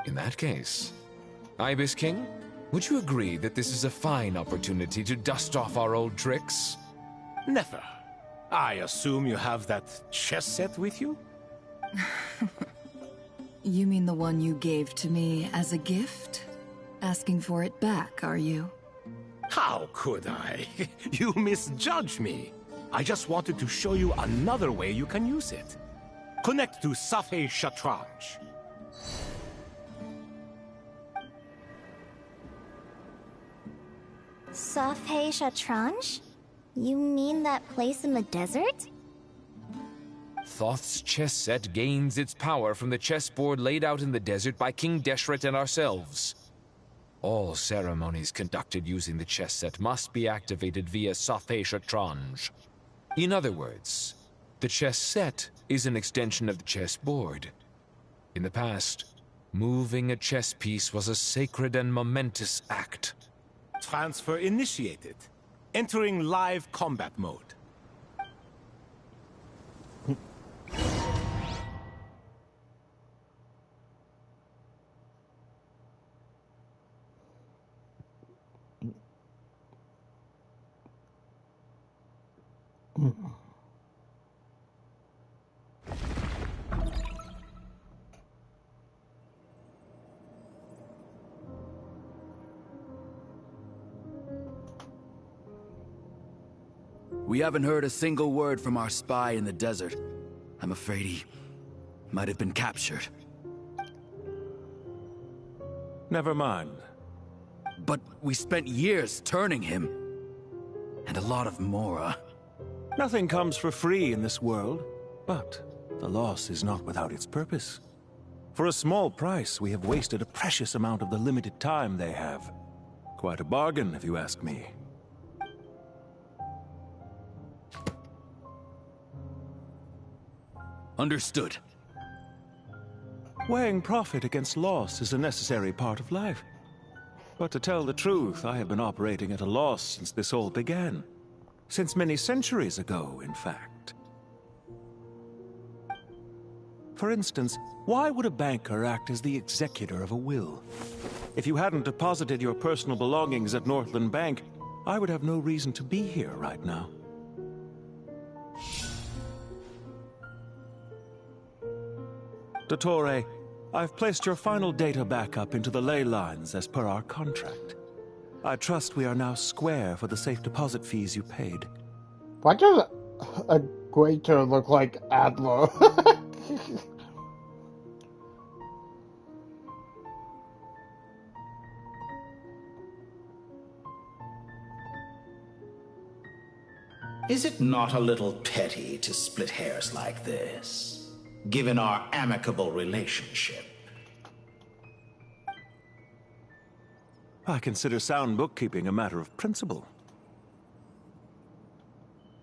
In that case, Ibis King, would you agree that this is a fine opportunity to dust off our old tricks? Never. I assume you have that chess set with you? You mean the one you gave to me as a gift? Asking for it back, are you? How could I? You misjudge me. I just wanted to show you another way you can use it. Connect to Safei Shatranj. Safhe Shatranj? You mean that place in the desert? Thoth's chess set gains its power from the chessboard laid out in the desert by King Deshret and ourselves. All ceremonies conducted using the chess set must be activated via Safhe Shatranj. In other words, the chess set is an extension of the chessboard. In the past, moving a chess piece was a sacred and momentous act. Transfer initiated. Entering live combat mode. We haven't heard a single word from our spy in the desert. I'm afraid he might have been captured. Never mind. But we spent years turning him. And a lot of Mora. Nothing comes for free in this world, but the loss is not without its purpose. For a small price, we have wasted a precious amount of the limited time they have. Quite a bargain, if you ask me. Understood. Weighing profit against loss is a necessary part of life. But to tell the truth, I have been operating at a loss since this all began. Since many centuries ago, in fact. For instance, why would a banker act as the executor of a will? If you hadn't deposited your personal belongings at Northland Bank, I would have no reason to be here right now. Dottore, I've placed your final data backup into the ley lines as per our contract. I trust we are now square for the safe deposit fees you paid. Why does a Greater look like Adler? Is it not a little petty to split hairs like this, given our amicable relationship? I consider sound bookkeeping a matter of principle.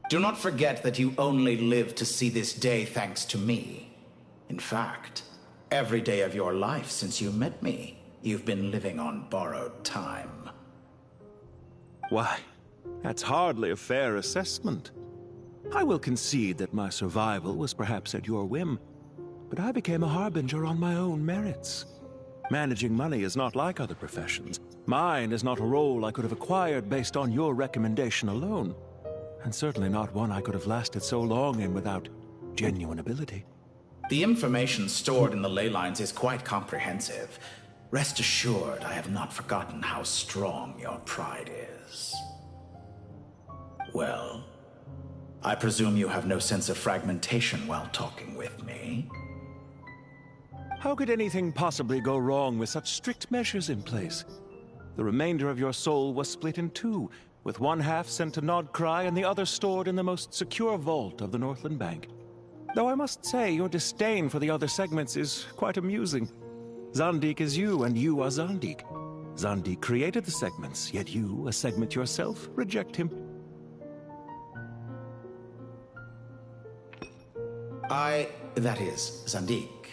Do not forget that you only live to see this day thanks to me. In fact, every day of your life since you met me, you've been living on borrowed time. Why, that's hardly a fair assessment. I will concede that my survival was perhaps at your whim, but I became a harbinger on my own merits. Managing money is not like other professions. Mine is not a role I could have acquired based on your recommendation alone, and certainly not one I could have lasted so long in without genuine ability. The information stored in the ley lines is quite comprehensive. Rest assured, I have not forgotten how strong your pride is. Well, I presume you have no sense of fragmentation while talking with me. How could anything possibly go wrong with such strict measures in place? The remainder of your soul was split in two, with one half sent to Nodcry and the other stored in the most secure vault of the Northland Bank. Though I must say, your disdain for the other segments is quite amusing. Zandik is you, and you are Zandik. Zandik created the segments, yet you, a segment yourself, reject him. That is, Zandik,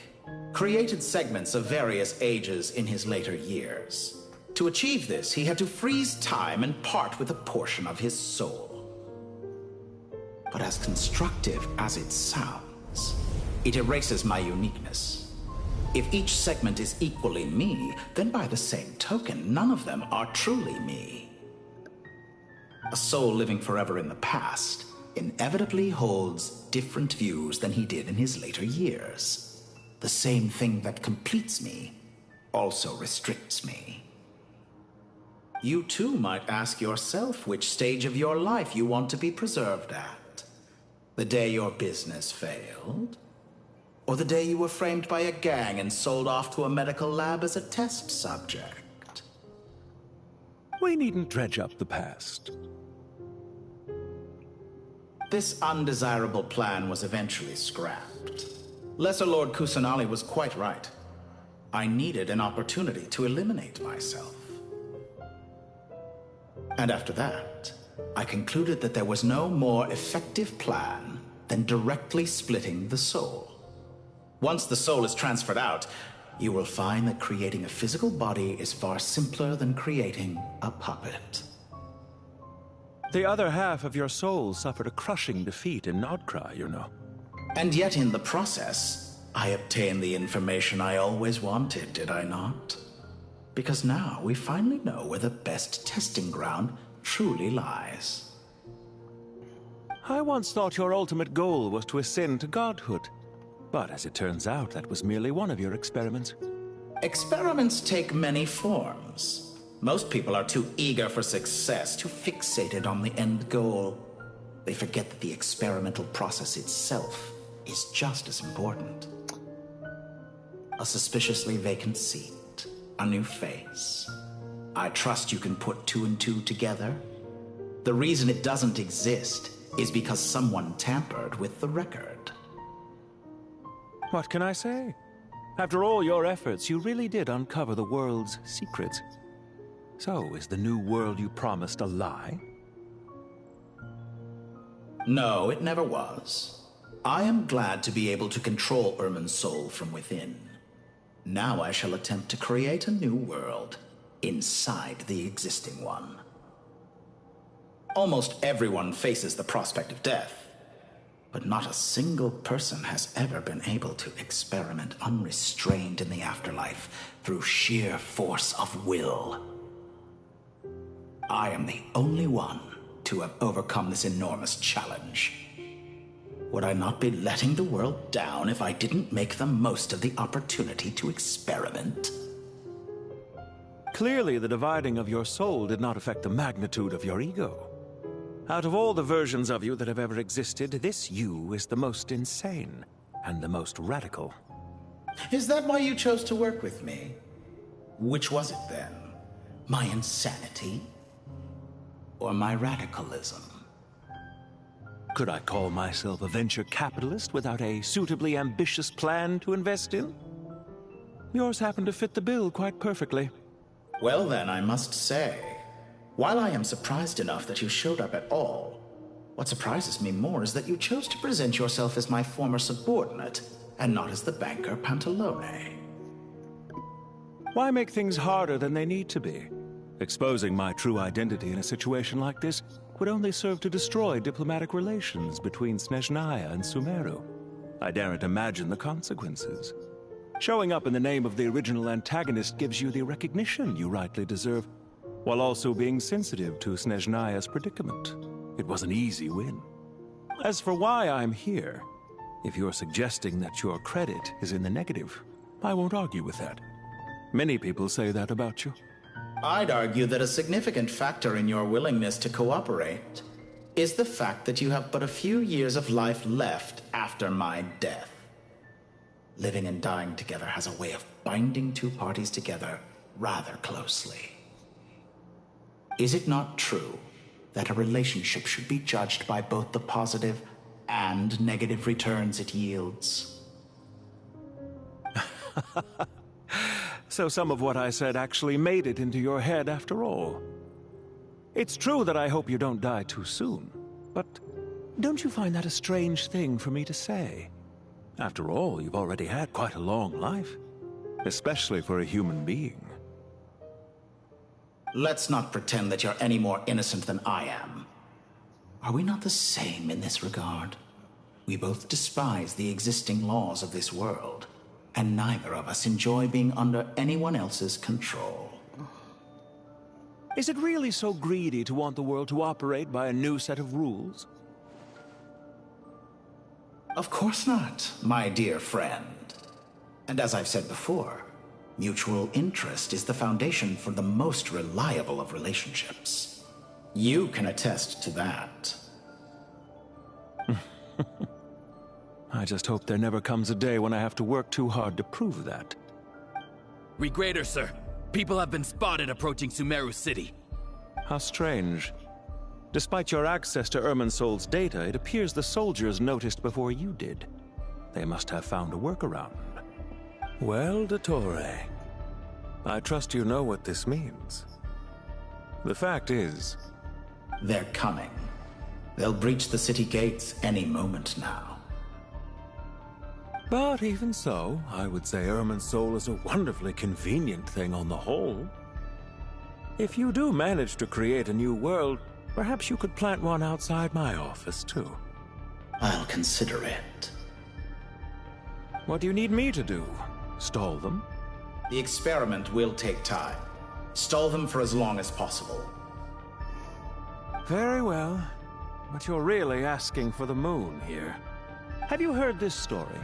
created segments of various ages in his later years. To achieve this, he had to freeze time and part with a portion of his soul. But as constructive as it sounds, it erases my uniqueness. If each segment is equally me, then by the same token, none of them are truly me. A soul living forever in the past inevitably holds different views than he did in his later years. The same thing that completes me also restricts me. You too might ask yourself which stage of your life you want to be preserved at. The day your business failed? Or the day you were framed by a gang and sold off to a medical lab as a test subject? We needn't dredge up the past. This undesirable plan was eventually scrapped. Lesser Lord Kusanali was quite right. I needed an opportunity to eliminate myself. And after that, I concluded that there was no more effective plan than directly splitting the soul. Once the soul is transferred out, you will find that creating a physical body is far simpler than creating a puppet. The other half of your soul suffered a crushing defeat in Nodcry, you know. And yet in the process, I obtained the information I always wanted, did I not? Because now we finally know where the best testing ground truly lies. I once thought your ultimate goal was to ascend to godhood. But as it turns out, that was merely one of your experiments. Experiments take many forms. Most people are too eager for success, too fixated on the end goal. They forget that the experimental process itself is just as important. A suspiciously vacant seat, a new face. I trust you can put two and two together. The reason it doesn't exist is because someone tampered with the record. What can I say? After all your efforts, you really did uncover the world's secrets. So, is the new world you promised a lie? No, it never was. I am glad to be able to control Irmin's soul from within. Now I shall attempt to create a new world inside the existing one. Almost everyone faces the prospect of death, but not a single person has ever been able to experiment unrestrained in the afterlife through sheer force of will. I am the only one to have overcome this enormous challenge. Would I not be letting the world down if I didn't make the most of the opportunity to experiment? Clearly, the dividing of your soul did not affect the magnitude of your ego. Out of all the versions of you that have ever existed, this you is the most insane and the most radical. Is that why you chose to work with me? Which was it then? My insanity? Or my radicalism? Could I call myself a venture capitalist without a suitably ambitious plan to invest in? Yours happened to fit the bill quite perfectly. Well then, I must say, while I am surprised enough that you showed up at all, what surprises me more is that you chose to present yourself as my former subordinate, and not as the banker Pantalone. Why make things harder than they need to be? Exposing my true identity in a situation like this would only serve to destroy diplomatic relations between Snezhnaya and Sumeru. I daren't imagine the consequences. Showing up in the name of the original antagonist gives you the recognition you rightly deserve, while also being sensitive to Snezhnaya's predicament. It was an easy win. As for why I'm here, if you're suggesting that your credit is in the negative, I won't argue with that. Many people say that about you. I'd argue that a significant factor in your willingness to cooperate is the fact that you have but a few years of life left after my death. Living and dying together has a way of binding two parties together rather closely. Is it not true that a relationship should be judged by both the positive and negative returns it yields? So some of what I said actually made it into your head after all. It's true that I hope you don't die too soon, but don't you find that a strange thing for me to say? After all, you've already had quite a long life, especially for a human being. Let's not pretend that you're any more innocent than I am. Are we not the same in this regard? We both despise the existing laws of this world, and neither of us enjoy being under anyone else's control. Is it really so greedy to want the world to operate by a new set of rules? Of course not, my dear friend. And as I've said before, mutual interest is the foundation for the most reliable of relationships. You can attest to that. I just hope there never comes a day when I have to work too hard to prove that. Regrader, sir. People have been spotted approaching Sumeru City. How strange. Despite your access to Irminsol's data, it appears the soldiers noticed before you did. They must have found a workaround. Well, Dottore, I trust you know what this means. The fact is... They're coming. They'll breach the city gates any moment now. But even so, I would say Irminsol is a wonderfully convenient thing on the whole. If you do manage to create a new world, perhaps you could plant one outside my office, too. I'll consider it. What do you need me to do? Stall them? The experiment will take time. Stall them for as long as possible. Very well. But you're really asking for the moon here. Have you heard this story?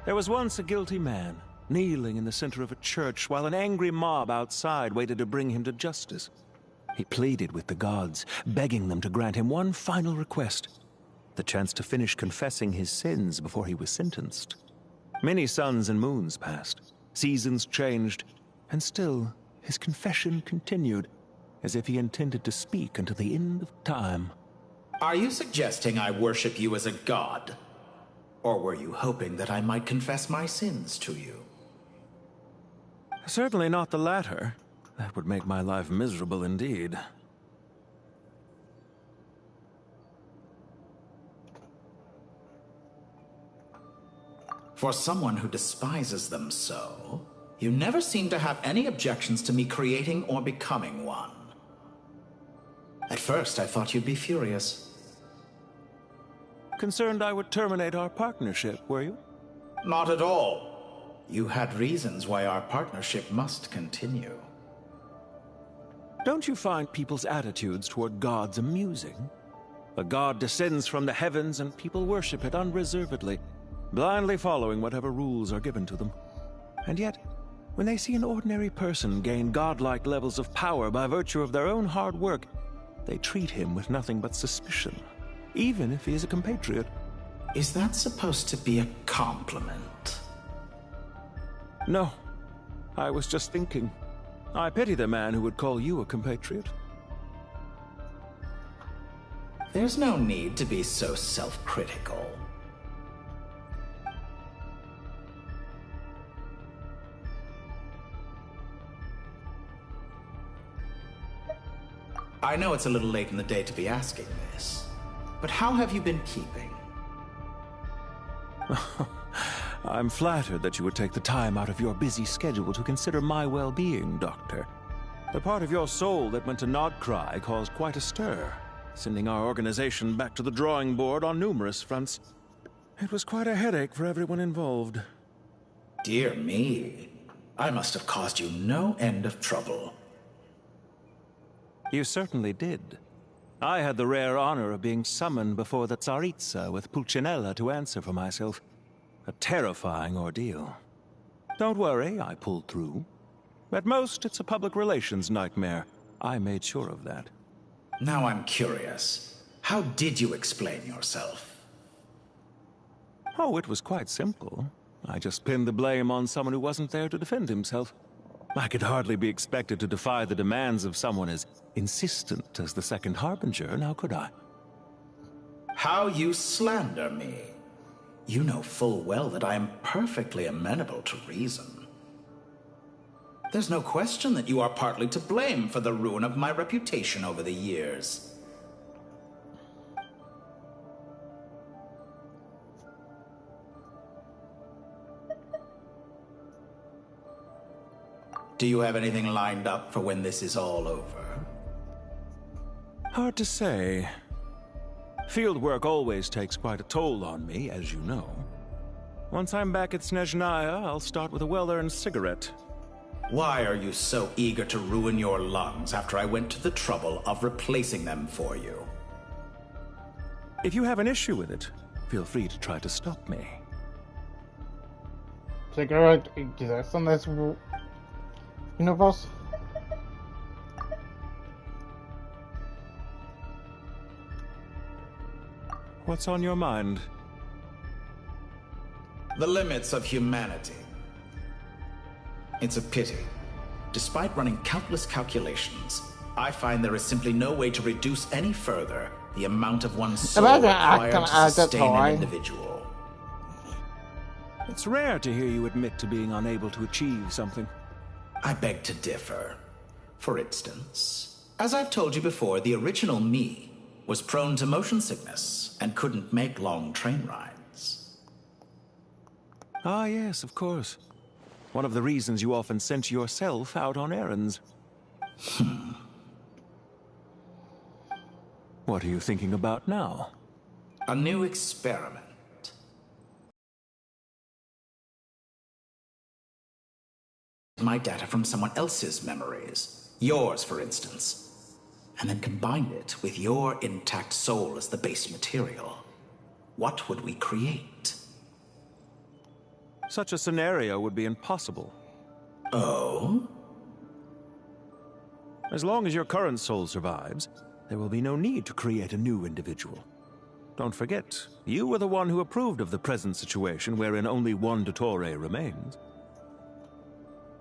There was once a guilty man, kneeling in the center of a church while an angry mob outside waited to bring him to justice. He pleaded with the gods, begging them to grant him one final request: the chance to finish confessing his sins before he was sentenced. Many suns and moons passed, seasons changed, and still his confession continued, as if he intended to speak until the end of time. Are you suggesting I worship you as a god? Or were you hoping that I might confess my sins to you? Certainly not the latter. That would make my life miserable indeed. For someone who despises them so, you never seem to have any objections to me creating or becoming one. At first, I thought you'd be furious. Concerned I would terminate our partnership, were you? Not at all. You had reasons why our partnership must continue. Don't you find people's attitudes toward gods amusing? A god descends from the heavens and people worship it unreservedly, blindly following whatever rules are given to them. And yet, when they see an ordinary person gain godlike levels of power by virtue of their own hard work, they treat him with nothing but suspicion, even if he is a compatriot. Is that supposed to be a compliment? No. I was just thinking. I pity the man who would call you a compatriot. There's no need to be so self-critical. I know it's a little late in the day to be asking this, but how have you been keeping? I'm flattered that you would take the time out of your busy schedule to consider my well-being, Doctor. The part of your soul that went to Nodcry caused quite a stir, sending our organization back to the drawing board on numerous fronts. It was quite a headache for everyone involved. Dear me, I must have caused you no end of trouble. You certainly did. I had the rare honor of being summoned before the Tsaritsa with Pulcinella to answer for myself. A terrifying ordeal. Don't worry, I pulled through. At most, it's a public relations nightmare. I made sure of that. Now I'm curious. How did you explain yourself? Oh, it was quite simple. I just pinned the blame on someone who wasn't there to defend himself. I could hardly be expected to defy the demands of someone as insistent as the Second Harbinger, now could I? How you slander me. You know full well that I am perfectly amenable to reason. There's no question that you are partly to blame for the ruin of my reputation over the years. Do you have anything lined up for when this is all over? Hard to say. Fieldwork always takes quite a toll on me, as you know. Once I'm back at Snezhnaya, I'll start with a well-earned cigarette. Why are you so eager to ruin your lungs after I went to the trouble of replacing them for you? If you have an issue with it, feel free to try to stop me. Cigarette exists in this universe? What's on your mind? The limits of humanity. It's a pity. Despite running countless calculations, I find there is simply no way to reduce any further the amount of one's soul Imagine I required can to add that sustain toy. an individual. It's rare to hear you admit to being unable to achieve something. I beg to differ. For instance, as I've told you before, the original me was prone to motion sickness and couldn't make long train rides. Ah, yes, of course. One of the reasons you often sent yourself out on errands. What are you thinking about now? A new experiment. My data from someone else's memories. Yours, for instance. And then combine it with your intact soul as the base material. What would we create? Such a scenario would be impossible. Oh? As long as your current soul survives, there will be no need to create a new individual. Don't forget, you were the one who approved of the present situation wherein only one Dottore remains.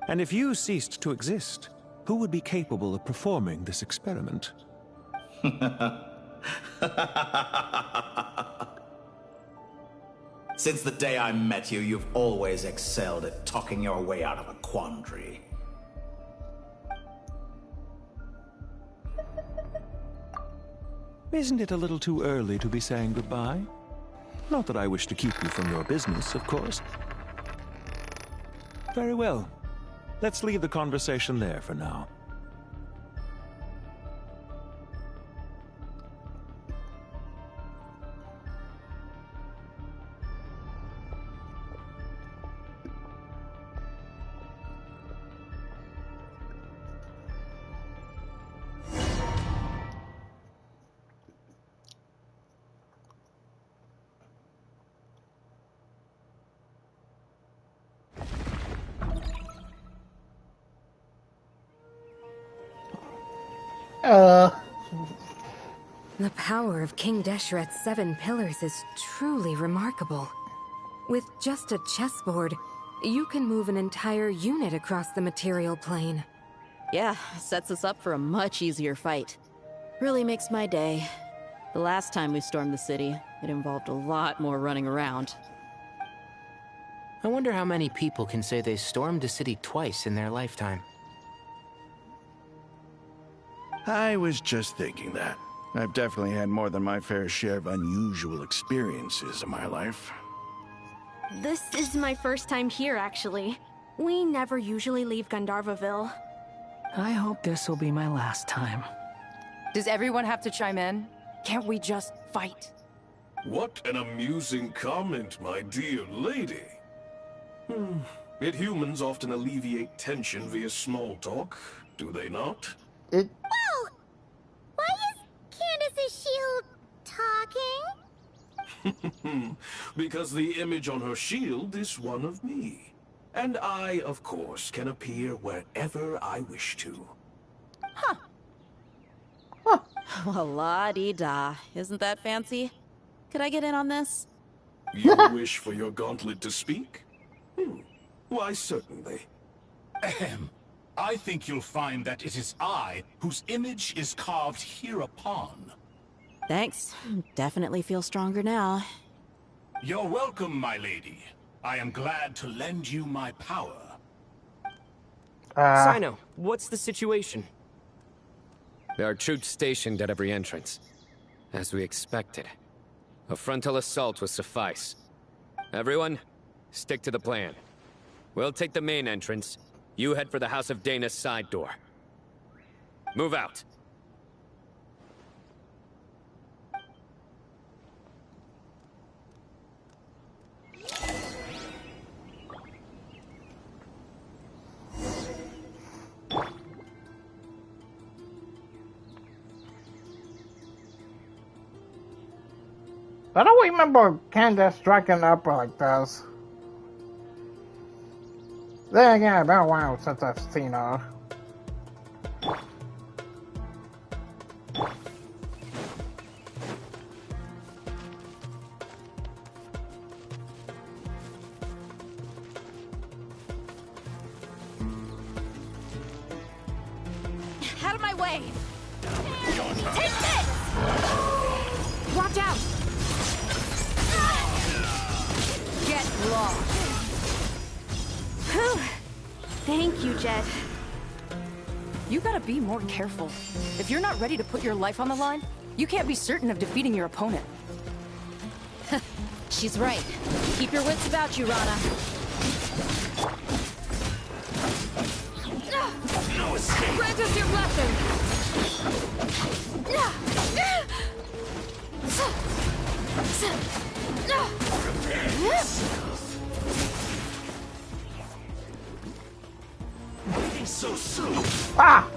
And if you ceased to exist, who would be capable of performing this experiment? Since the day I met you, you've always excelled at talking your way out of a quandary. Isn't it a little too early to be saying goodbye? Not that I wish to keep you from your business, of course. Very well. Let's leave the conversation there for now. The power of King Deshret's 7 pillars is truly remarkable. With just a chessboard, you can move an entire unit across the material plane. Yeah, sets us up for a much easier fight. Really makes my day. The last time we stormed the city, it involved a lot more running around. I wonder how many people can say they stormed a city twice in their lifetime. I was just thinking that. I've definitely had more than my fair share of unusual experiences in my life. This is my first time here, actually. We never usually leave Gandharvaville. I hope this will be my last time. Does everyone have to chime in? Can't we just fight? What an amusing comment, my dear lady. Yet humans often alleviate tension via small talk, do they not? Well, why is Candace's shield talking? Because the image on her shield is one of me. And I, of course, can appear wherever I wish to. Well, la-dee-da. Isn't that fancy? Could I get in on this? You wish for your gauntlet to speak? Why, certainly. Ahem. I think you'll find that it is I whose image is carved hereupon. Thanks. Definitely feel stronger now. You're welcome, my lady. I am glad to lend you my power. Sino, what's the situation? There are troops stationed at every entrance. As we expected. A frontal assault will suffice. Everyone, stick to the plan. We'll take the main entrance. You head for the House of Dana's side door. Move out. I don't remember Candace striking up like this. Then again, it's been a while since I've seen her. out of my way! Take this! Watch out! Get lost! Whew. Thank you, Jet. You gotta be more careful. If you're not ready to put your life on the line, you can't be certain of defeating your opponent. She's right. Keep your wits about you, Rana. No escape! Grant us your blessing! Waiting so soon. Ah!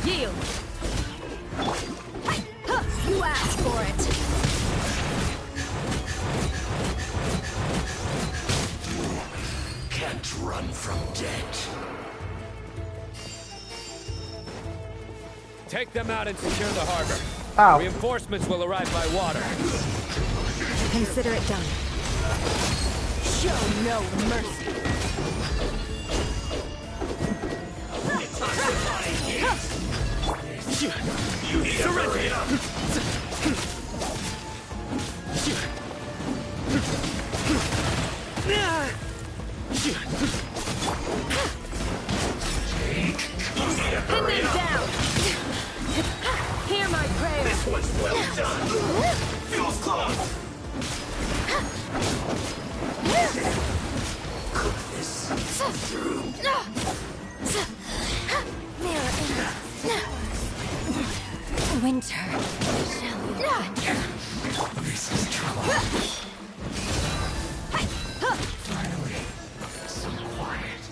Yield! You asked for it! Can't run from death. Take them out and secure the harbor. Oh. Reinforcements will arrive by water. Consider it done. Show no mercy. Surrender! Pin them down! Hear my prayer! This one's well done! Feels close! Cook this through. Winter. Winter. This is trouble. Finally, so quiet.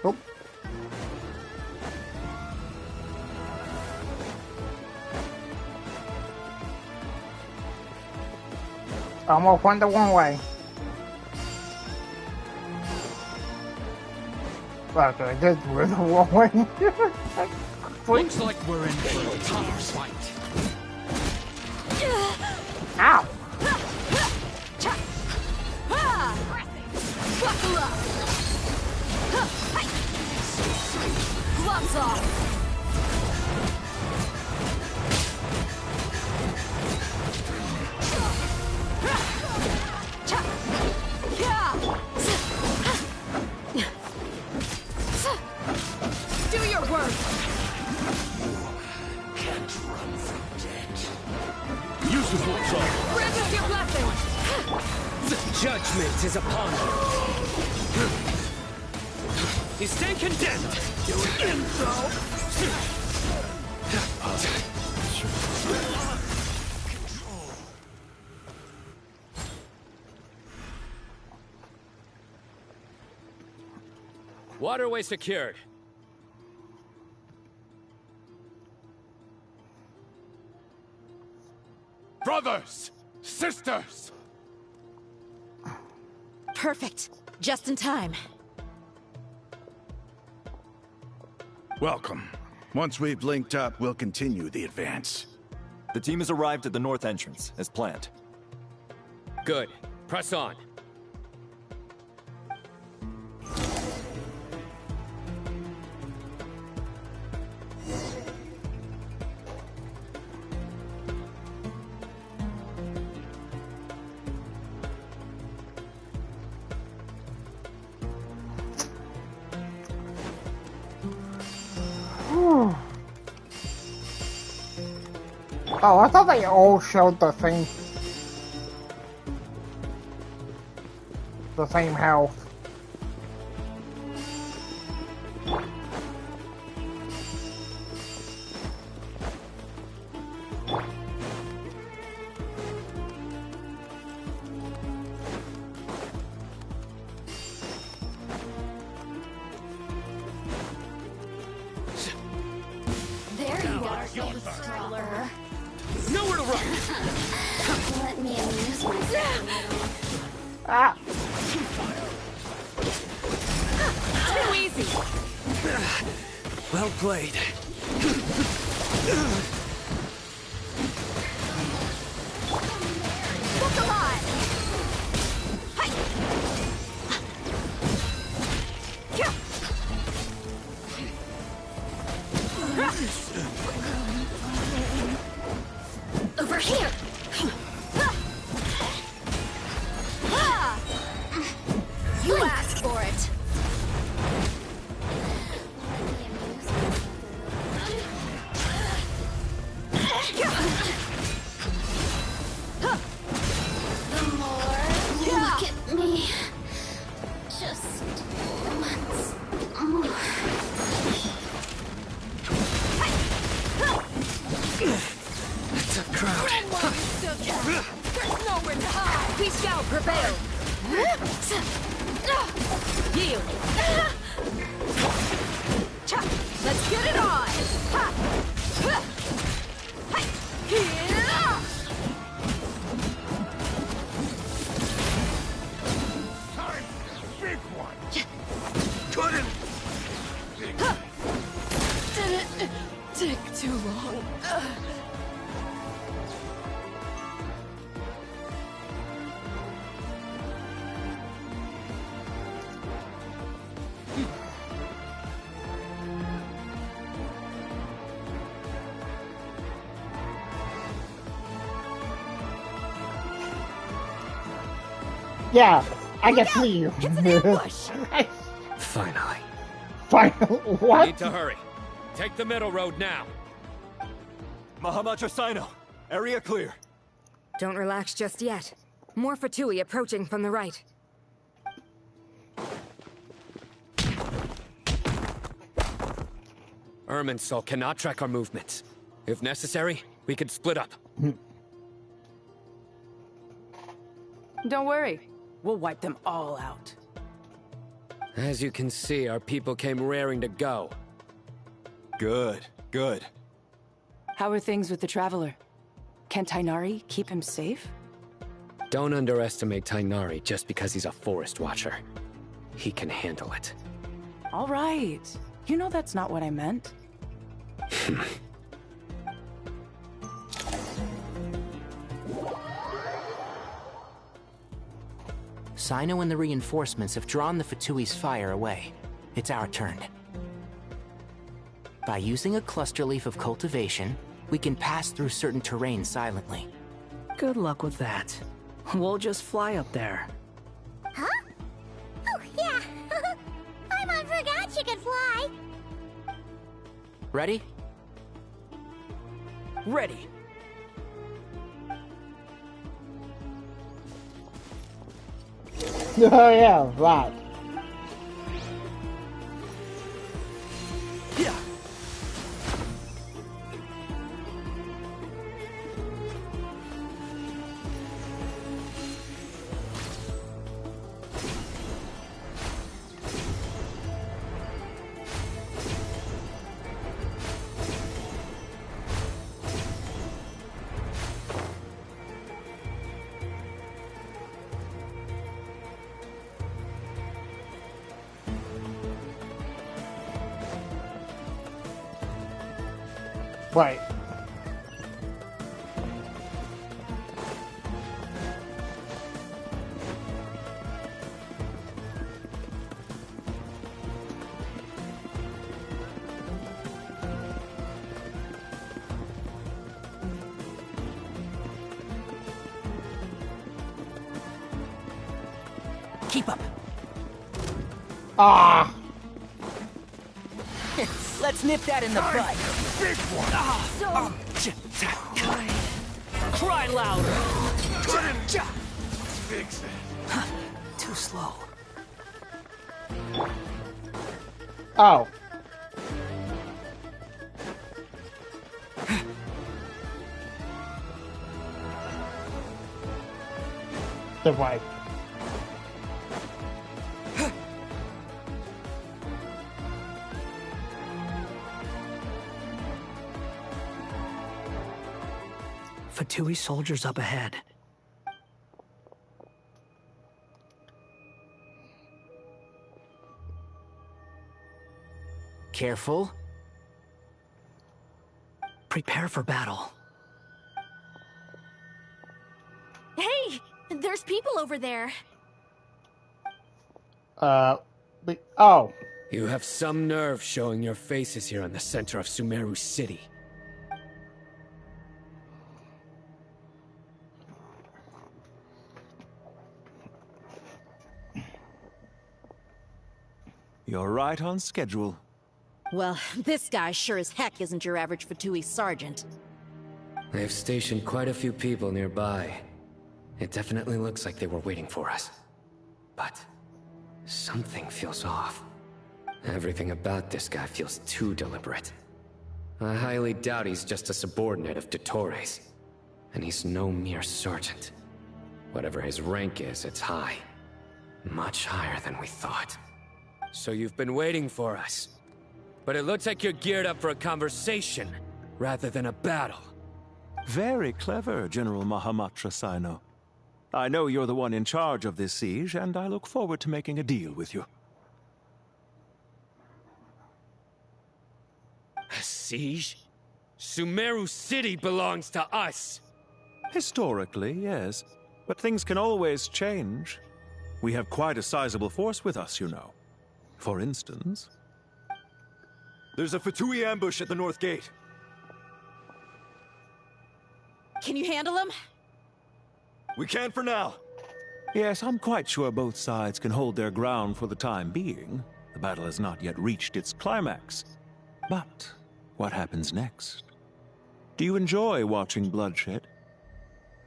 Oh. Almost went the one way. Okay, I did go the wrong way. Looks like we're in for a tough fight. Ow! Buckle up! Gloves off! Do your work! Can't run from death. Use the force on. Grant us your blessing! Judgment is upon you. You stand condemned. Do it again, Waterway secured. Brothers! Sisters! Perfect. Just in time. Welcome. Once we've linked up, we'll continue the advance. The team has arrived at the north entrance, as planned. Good. Press on. Oh, I thought they all showed the same health. There you are, old stroller. Nowhere to run! Let me amuse myself. Ah! Too easy! Well played. Look alive! Over here! You asked for it! The more you look at me, just once more. It's a crowd. There's nowhere to hide! We shall prevail! Yield! Let's get it on! Time, big one. Couldn't. Didn't take too long. Yeah, I can see you. Finally. Finally, We what? need to hurry. Take the middle road now. Mahamacho Sino, area clear. Don't relax just yet. More Fatui approaching from the right. Irminsul cannot track our movements. If necessary, we could split up. Don't worry. We'll wipe them all out. As you can see, our people came raring to go. Good, good. How are things with the Traveler? Can Tainari keep him safe? Don't underestimate Tainari just because he's a forest watcher. He can handle it. All right. You know that's not what I meant. Sino and the reinforcements have drawn the Fatui's fire away. It's our turn. By using a cluster leaf of cultivation, we can pass through certain terrain silently. Good luck with that. We'll just fly up there. Huh? Oh, yeah. I forgot you could fly. Ready? Ready. Oh yeah, right. Yeah. Right. Keep up. Ah. Let's nip that in the bud. Big one. Cry louder. Couldn't. Fix it. Too slow. Oh. The wife. Fatui soldiers up ahead. Careful. Prepare for battle. Hey! There's people over there. Oh. You have some nerve showing your faces here in the center of Sumeru City. You're right on schedule. Well, this guy sure as heck isn't your average Fatui sergeant. They've stationed quite a few people nearby. It definitely looks like they were waiting for us. But something feels off. Everything about this guy feels too deliberate. I highly doubt he's just a subordinate of Dottores. And he's no mere sergeant. Whatever his rank is, it's high. Much higher than we thought. So you've been waiting for us. But it looks like you're geared up for a conversation, rather than a battle. Very clever, General Mahamatra Sino. I know you're the one in charge of this siege, and I look forward to making a deal with you. A siege? Sumeru City belongs to us! Historically, yes. But things can always change. We have quite a sizable force with us, you know. For instance... There's a Fatui ambush at the north gate. Can you handle him? We can for now. Yes, I'm quite sure both sides can hold their ground for the time being. The battle has not yet reached its climax. But what happens next? Do you enjoy watching bloodshed?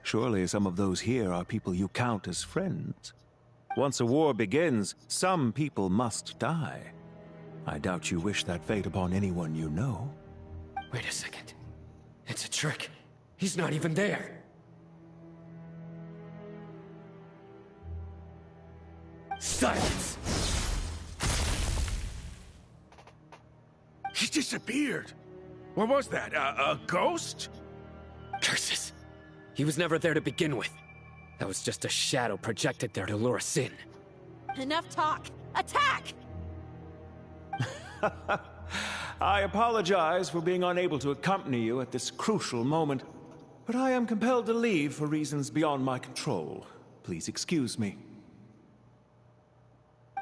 Surely some of those here are people you count as friends. Once a war begins, some people must die. I doubt you wish that fate upon anyone you know. Wait a second. It's a trick. He's not even there. Silence! He disappeared. What was that? A ghost? Curses. He was never there to begin with. That was just a shadow projected there to lure us in. Enough talk! Attack! I apologize for being unable to accompany you at this crucial moment, but I am compelled to leave for reasons beyond my control. Please excuse me.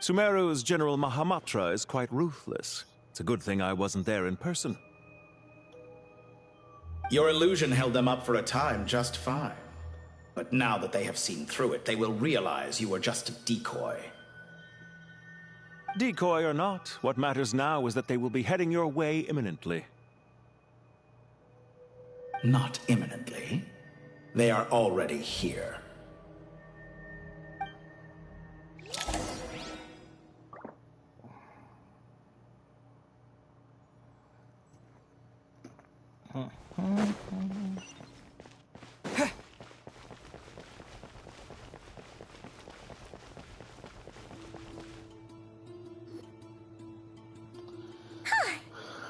Sumeru's General Mahamatra is quite ruthless. It's a good thing I wasn't there in person. Your illusion held them up for a time just fine. But now that they have seen through it, they will realize you were just a decoy. Decoy or not, what matters now is that they will be heading your way imminently. Not imminently. They are already here.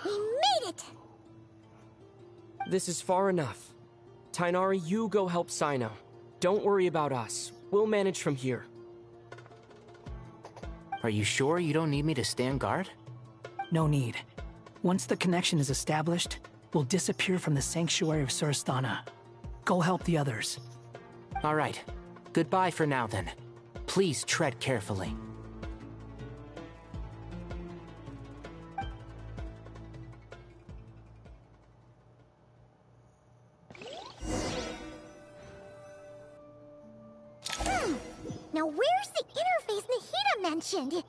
We made it! This is far enough. Tainari, you go help Sino. Don't worry about us. We'll manage from here. Are you sure you don't need me to stand guard? No need. Once the connection is established, we'll disappear from the sanctuary of Surasthana. Go help the others. All right. Goodbye for now, then. Please tread carefully. Now where's the interface Nahida mentioned?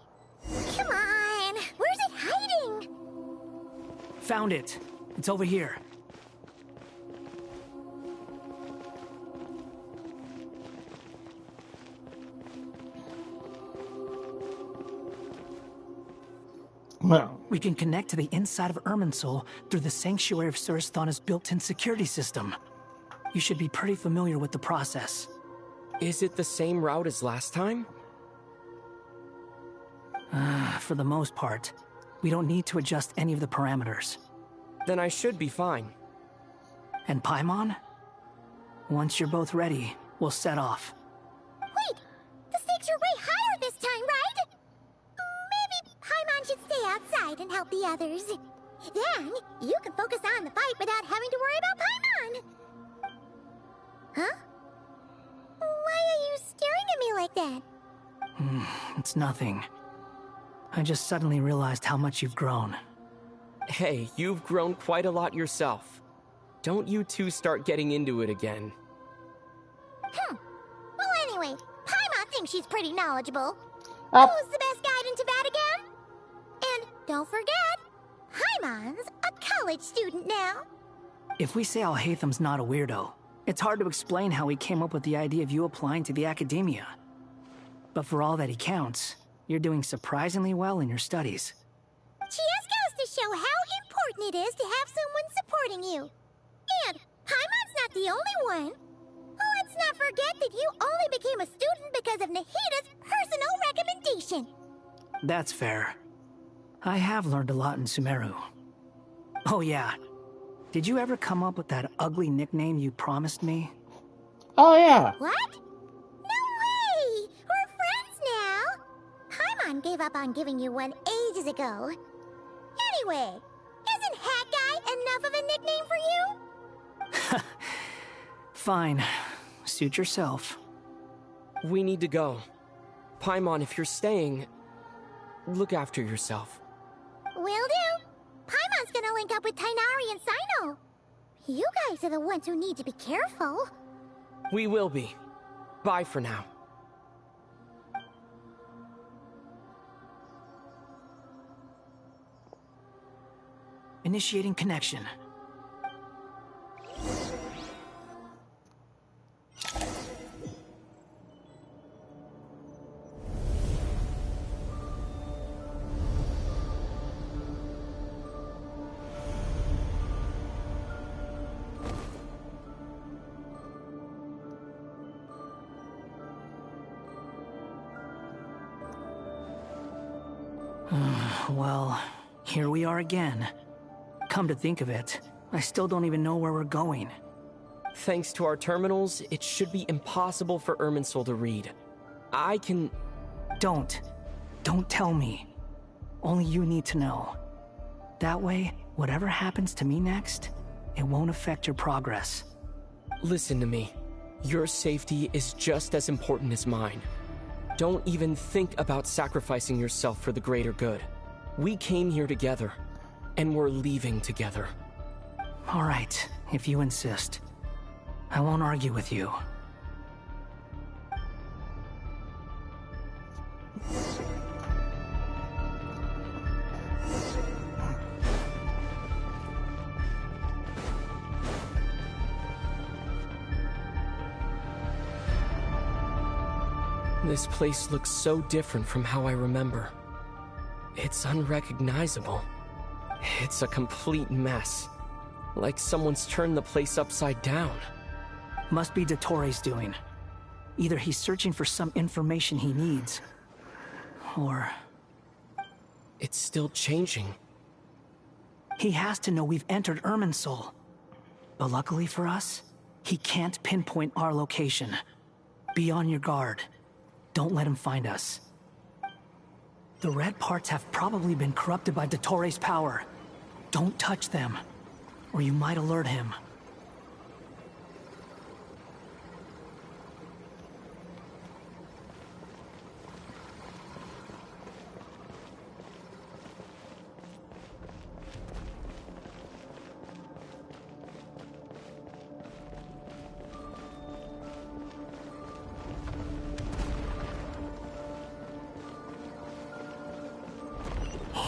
Come on, where's it hiding? Found it. It's over here. No. We can connect to the inside of Irminsul through the Sanctuary of Surasthana's built-in security system. You should be pretty familiar with the process. Is it the same route as last time? For the most part. We don't need to adjust any of the parameters. Then I should be fine. And Paimon? Once you're both ready, we'll set off. Wait! The stakes are way higher this time, right? Maybe Paimon should stay outside and help the others. Then, you can focus on the fight without having to worry about Paimon. Huh? Why are you staring at me like that? It's nothing. I just suddenly realized how much you've grown. Hey, you've grown quite a lot yourself. Don't you two start getting into it again. Well, anyway, Paimon thinks she's pretty knowledgeable. Who's the best guide in Teyvat again? Don't forget, Paimon's a college student now. If we say Alhatham's not a weirdo, it's hard to explain how he came up with the idea of you applying to the academia. But for all that he counts, you're doing surprisingly well in your studies. Just goes to show how important it is to have someone supporting you. And Paimon's not the only one. Let's not forget that you only became a student because of Nahida's personal recommendation. That's fair. I have learned a lot in Sumeru. Oh yeah. Did you ever come up with that ugly nickname you promised me? Oh yeah. What? No way! We're friends now! Paimon gave up on giving you one ages ago. Anyway, isn't Hat Guy enough of a nickname for you? Fine. Suit yourself. We need to go. Paimon, if you're staying, look after yourself. Will do. Paimon's gonna link up with Tainari and Sino. You guys are the ones who need to be careful. We will be. Bye for now. Initiating connection. Well, here we are again. Come to think of it, I still don't even know where we're going. Thanks to our terminals, it should be impossible for Irminsul to read. I can... Don't tell me. Only you need to know. That way, whatever happens to me next, it won't affect your progress. Listen to me. Your safety is just as important as mine. Don't even think about sacrificing yourself for the greater good. We came here together, and we're leaving together. All right, if you insist. I won't argue with you. This place looks so different from how I remember. It's unrecognizable. It's a complete mess. Like someone's turned the place upside down. Must be Dottoro's doing. Either he's searching for some information he needs, or... It's still changing. He has to know we've entered Irminsul. But luckily for us, he can't pinpoint our location. Be on your guard. Don't let him find us. The red parts have probably been corrupted by Dottoro's power. Don't touch them, or you might alert him.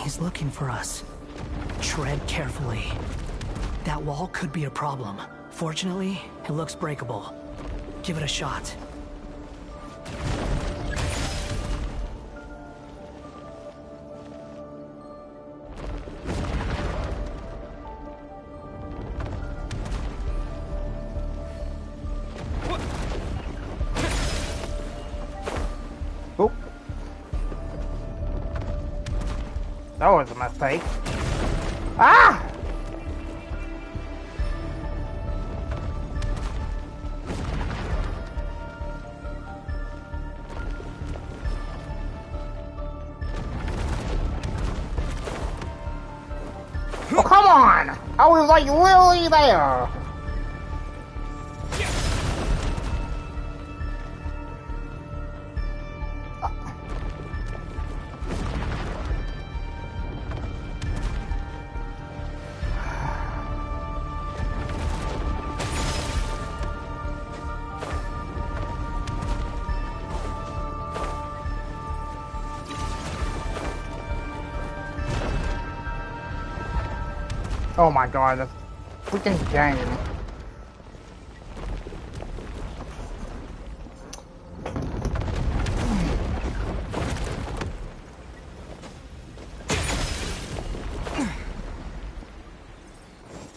He's looking for us. Tread carefully. That wall could be a problem. Fortunately, it looks breakable. Give it a shot. That was a mistake. Ah! Oh, come on! I was like literally there! Oh my god, this freaking game.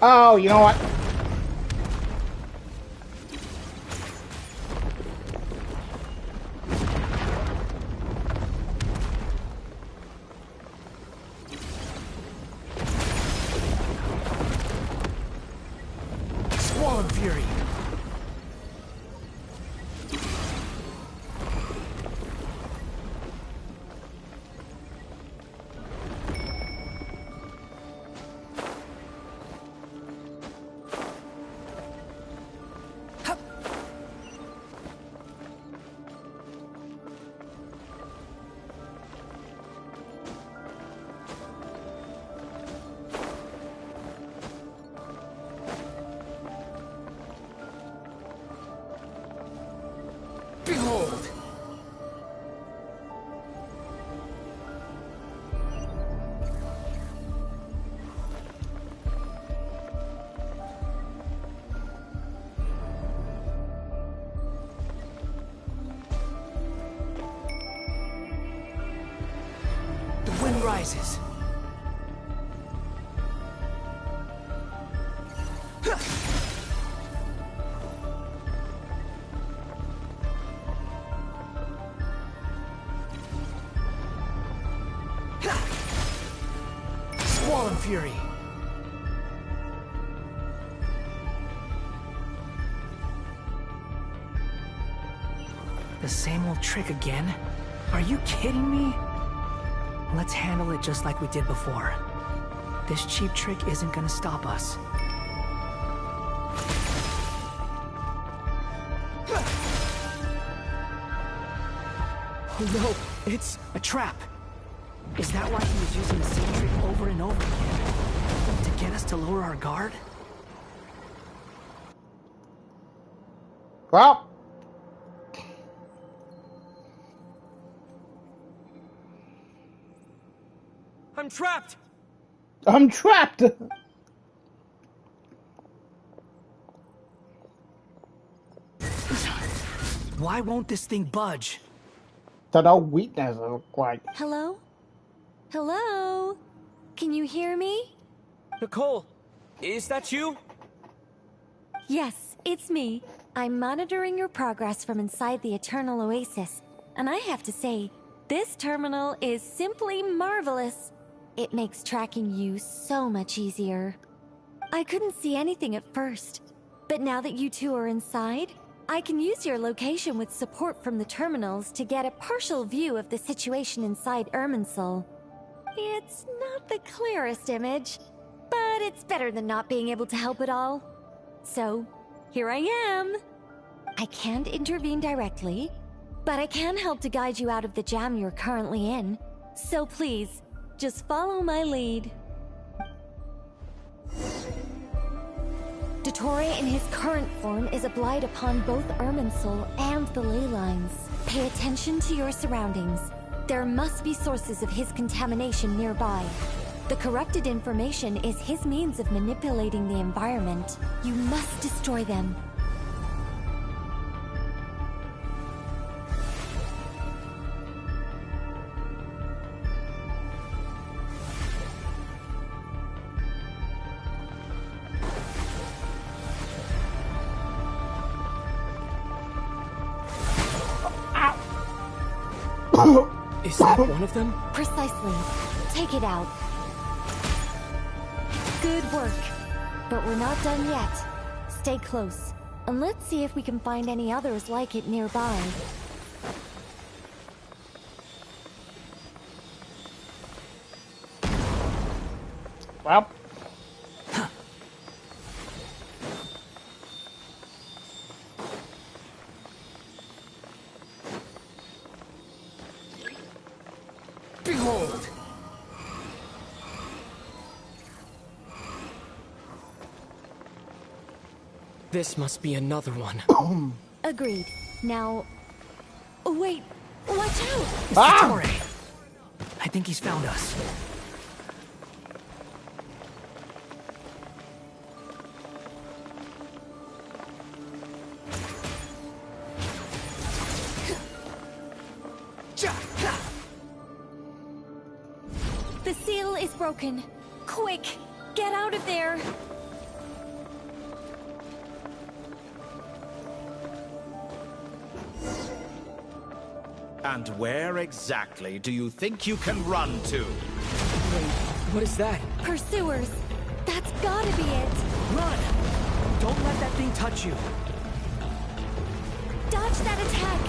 Oh, you know what? Swollen Fury. Behold! The wind rises. Swollen Fury. The same old trick again? Are you kidding me? Let's handle it just like we did before. This cheap trick isn't gonna stop us. Oh no, it's a trap. Is that why he was using the same trick over and over again? To get us to lower our guard? Well. I'm trapped! I'm trapped! Why won't this thing budge? That our weakness look like. Hello? Hello? Can you hear me? Nicole, is that you? Yes, it's me. I'm monitoring your progress from inside the Eternal Oasis, and I have to say, this terminal is simply marvelous. It makes tracking you so much easier. I couldn't see anything at first, but now that you two are inside, I can use your location with support from the terminals to get a partial view of the situation inside Irminsul. It's not the clearest image, but it's better than not being able to help at all. So, here I am. I can't intervene directly, but I can help to guide you out of the jam you're currently in. So please, just follow my lead. Dottore in his current form is applied upon both Irminsul and the ley lines. Pay attention to your surroundings. There must be sources of his contamination nearby. The corrupted information is his means of manipulating the environment. You must destroy them. Is that one of them? Precisely. Take it out. Good work. But we're not done yet. Stay close, and let's see if we can find any others like it nearby. Well. Behold! This must be another one. Agreed. Now... Oh, wait! Watch out! It's Dottore. I think he's found us. seal is broken. Quick, get out of there. And where exactly do you think you can run to? Wait, what is that? Pursuers. That's gotta be it. Run! Don't let that thing touch you. Dodge that attack.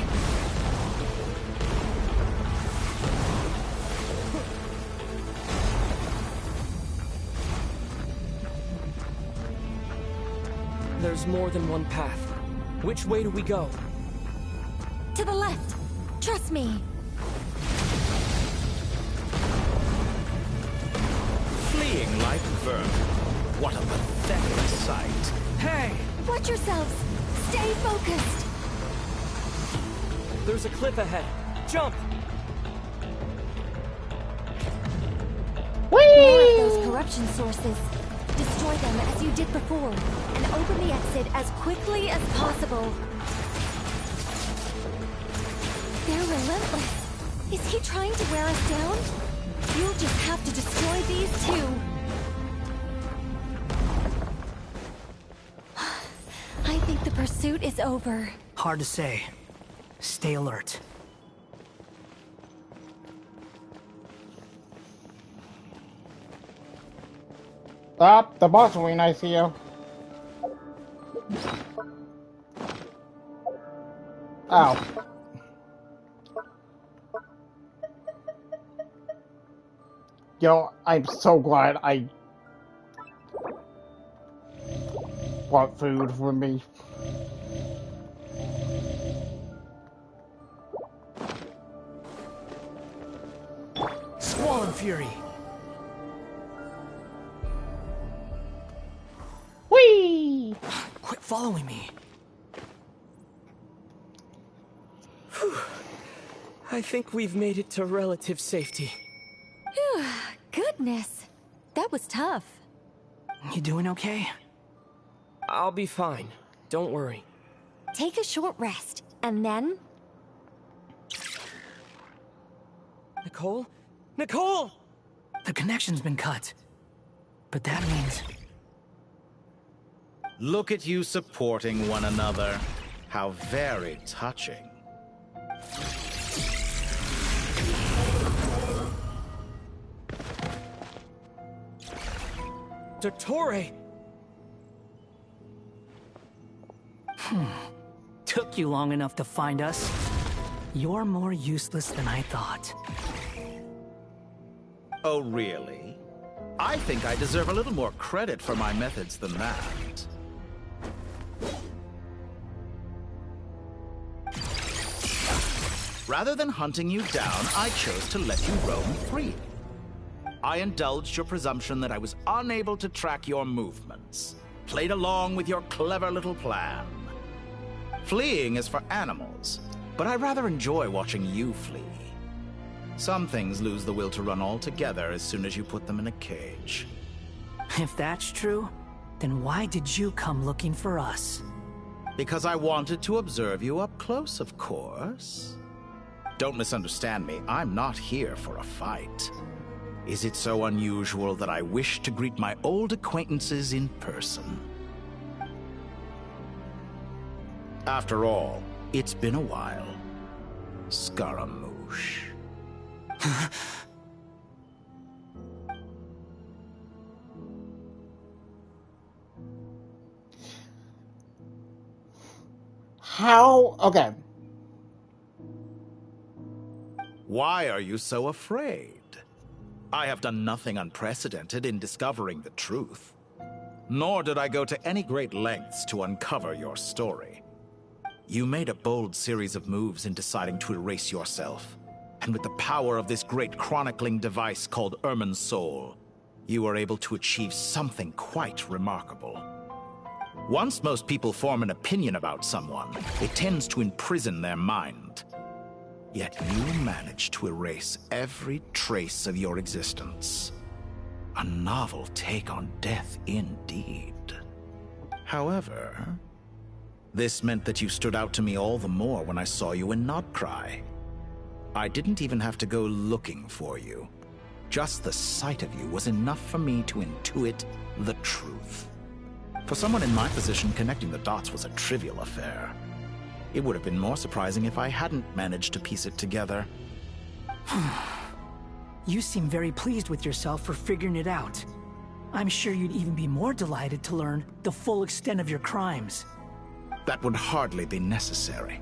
There's more than one path. Which way do we go? To the left. Trust me. Fleeing like vermin. What a pathetic sight. Hey! Watch yourselves. Stay focused. There's a cliff ahead. Jump! More of those corruption sources. Destroy them as you did before, and open the exit as quickly as possible. They're relentless. Is he trying to wear us down? You'll just have to destroy these too. I think the pursuit is over. Hard to say. Stay alert. Stop the boss wing, I see you. Ow. Yo, I'm so glad I bought food for me. Squall and Fury. Whee! Quit following me. Whew. I think we've made it to relative safety. Phew, goodness. That was tough. You doing okay? I'll be fine. Don't worry. Take a short rest, and then... Nicole? Nicole! The connection's been cut. But that means... Look at you supporting one another. How very touching. Dottore! Took you long enough to find us. You're more useless than I thought. Oh, really? I think I deserve a little more credit for my methods than that. Rather than hunting you down, I chose to let you roam free. I indulged your presumption that I was unable to track your movements, played along with your clever little plan. Fleeing is for animals, but I rather enjoy watching you flee. Some things lose the will to run altogether as soon as you put them in a cage. If that's true, then why did you come looking for us? Because I wanted to observe you up close, of course. Don't misunderstand me, I'm not here for a fight. Is it so unusual that I wish to greet my old acquaintances in person? After all, it's been a while. Scaramouche. How? Okay. Why are you so afraid? I have done nothing unprecedented in discovering the truth. Nor did I go to any great lengths to uncover your story. You made a bold series of moves in deciding to erase yourself. And with the power of this great chronicling device called Irmin's Soul, you were able to achieve something quite remarkable. Once most people form an opinion about someone, it tends to imprison their mind. Yet you managed to erase every trace of your existence. A novel take on death indeed. However, this meant that you stood out to me all the more when I saw you in Notcry. I didn't even have to go looking for you. Just the sight of you was enough for me to intuit the truth. For someone in my position, connecting the dots was a trivial affair. It would have been more surprising if I hadn't managed to piece it together. You seem very pleased with yourself for figuring it out. I'm sure you'd even be more delighted to learn the full extent of your crimes. That would hardly be necessary.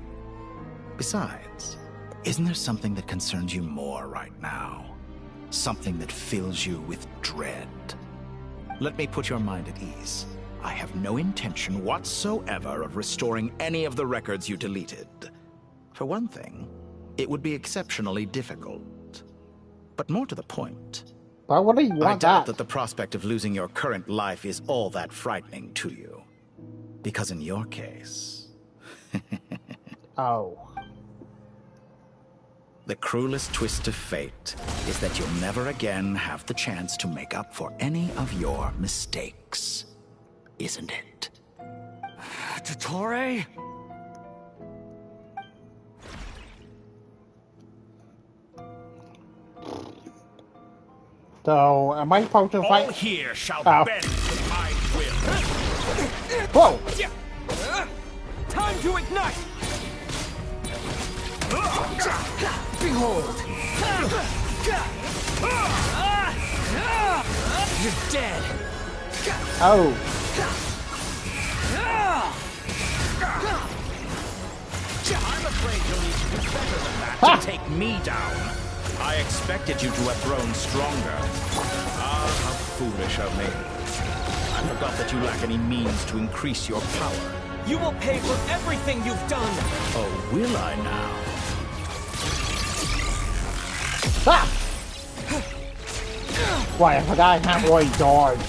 Besides, isn't there something that concerns you more right now? Something that fills you with dread? Let me put your mind at ease. I have no intention whatsoever of restoring any of the records you deleted. For one thing, it would be exceptionally difficult. But more to the point, why would you want I doubt that the prospect of losing your current life is all that frightening to you. Because in your case... Oh. The cruelest twist of fate is that you'll never again have the chance to make up for any of your mistakes. Isn't it? Dottore? So, am I supposed to fight? All here shall bend to my will. Whoa! Time to ignite! Behold! You're dead! Oh. I'm afraid you'll need to do better than that to take me down. I expected you to have grown stronger. Ah, how foolish of me. I forgot that you lack any means to increase your power. You will pay for everything you've done! Oh, will I now? Ah! Why, I forgot I can't really dodge.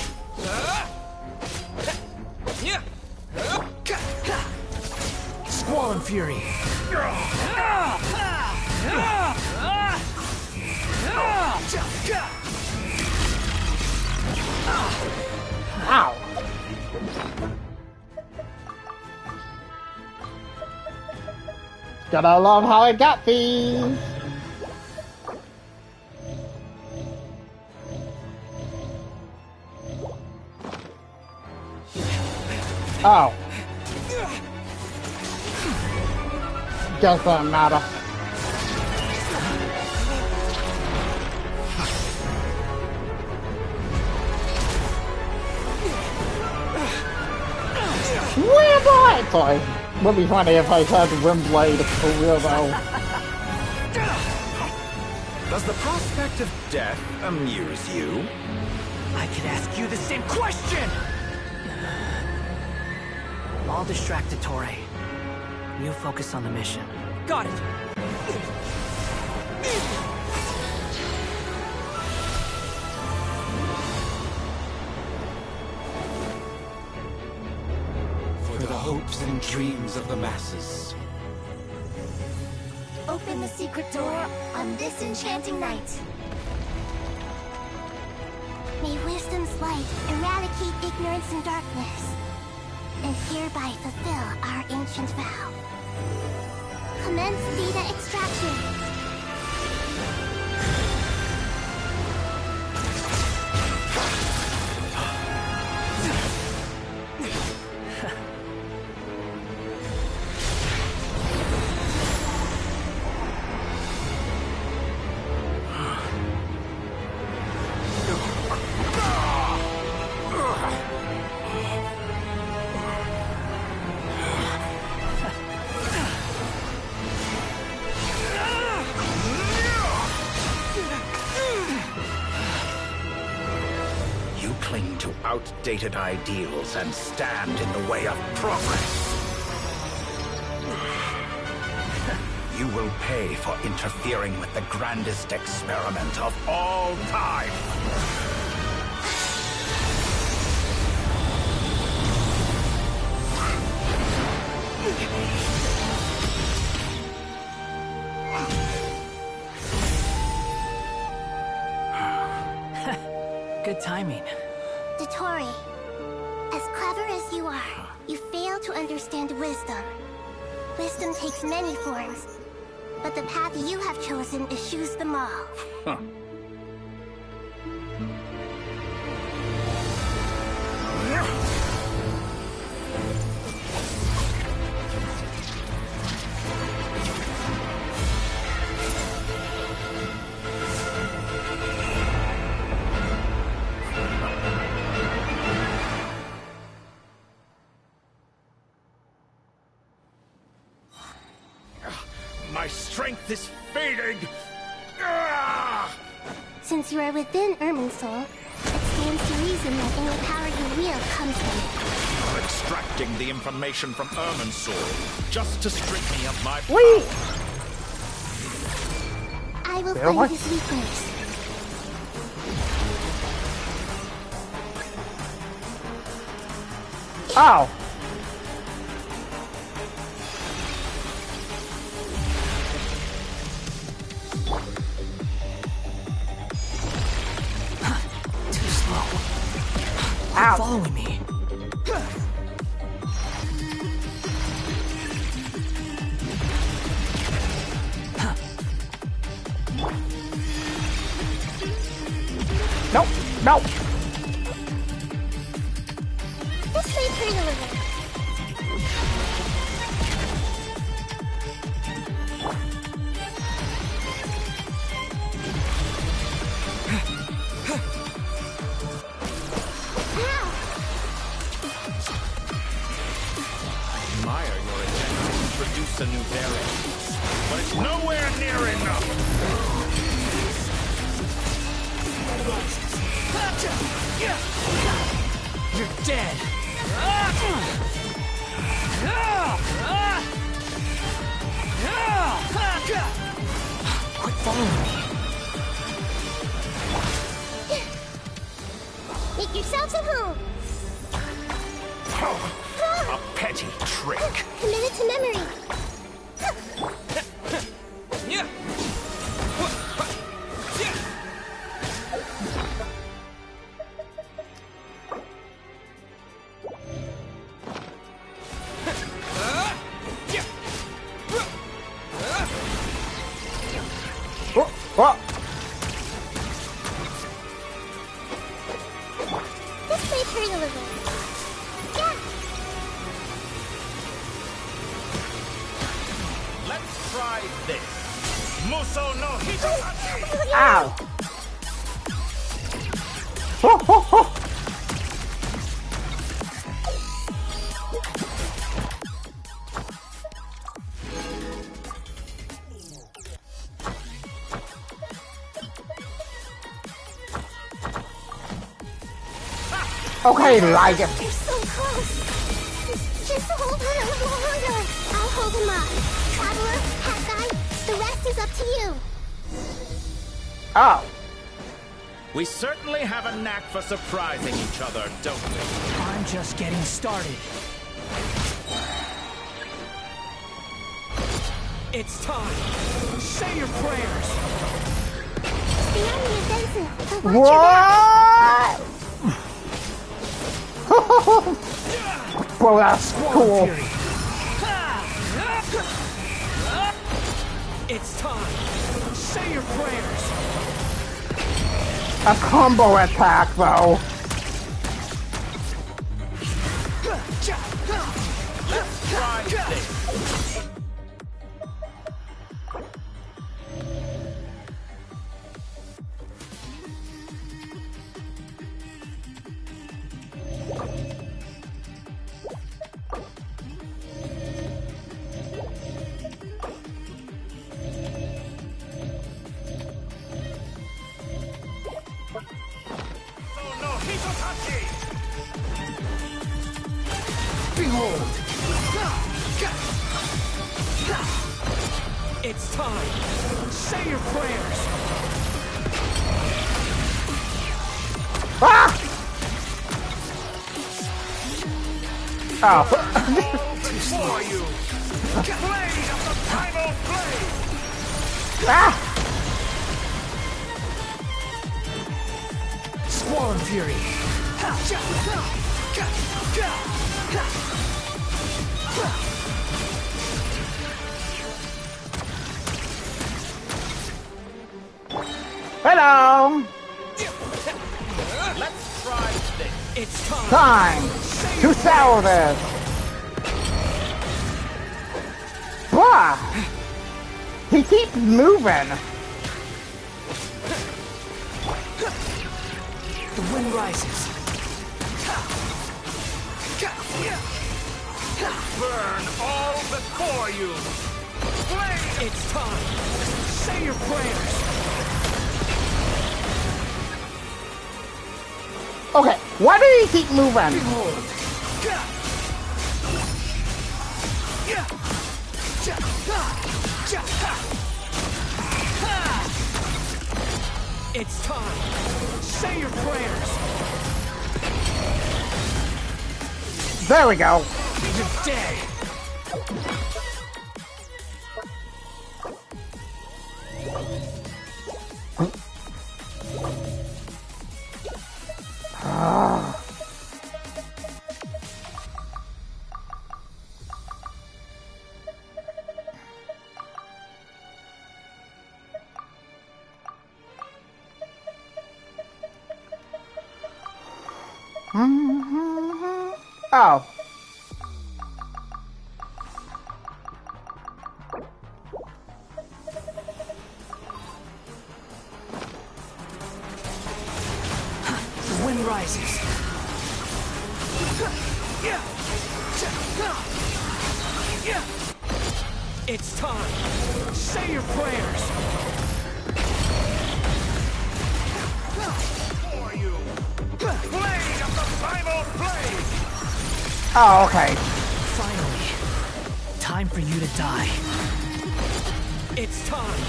Squall and Fury! Ow! Gotta love how I got these! Oh. Doesn't matter. Where boy? Sorry. Would be funny if I had the Wind Blade for real though. Does the prospect of death amuse you? I could ask you the same question! I'll distract Dottore. You focus on the mission. Got it! For the hopes and dreams of the masses. Open the secret door on this enchanting night. May wisdom's light eradicate ignorance and darkness, and hereby fulfill our ancient vow. Commence data extraction. Outdated ideals and stand in the way of progress. You will pay for interfering with the grandest experiment of all time. Good timing. Dottore, as clever as you are, you fail to understand wisdom. Wisdom takes many forms, but the path you have chosen eschews them all. Huh. My strength is fading! Since you are within Irminsul, it stands to reason that any power you wield comes from it. You're extracting the information from Irminsul just to strip me of my power. Wait! I will There find was- his weakness. Ow! Too slow. Ow. Following me. Nope, nope. This may hurt a little. Admire your attempt to produce a new variant, but it's nowhere near enough. You're dead. Quit following me. Make yourselves at home. A petty trick. Commit it to memory. What? This may hurt a little. Yeah. Let's try this. Muso no Hitotachi! Ow! Ho, ho, ho. Okay, like it. You're so close. Just hold on a little longer. I'll hold him up. Traveler, Hat Guy, the rest is up to you. Oh. We certainly have a knack for surprising each other, don't we? I'm just getting started. It's time. Say your prayers. Beyond the offensive, but watch your What? back. Bro, that's cool. It's time. Say your prayers. A combo attack, though. Let's try this. Behold! It's time. Say your prayers. Ah! Oh. Before you! Blade of the primal blade! Ah! Squall Fury. Hello! Let's try this. It's time. Time to sell this! Blah! He keeps moving! The wind rises. Burn all before you! It's time. Say your prayers. Okay, why do you keep moving? It's time. Say your prayers. There we go. You're dead. Oh. The wind rises. It's time. Say your prayers. For you. Blade of the primal blade. Oh, okay. Finally. Time for you to die. It's time.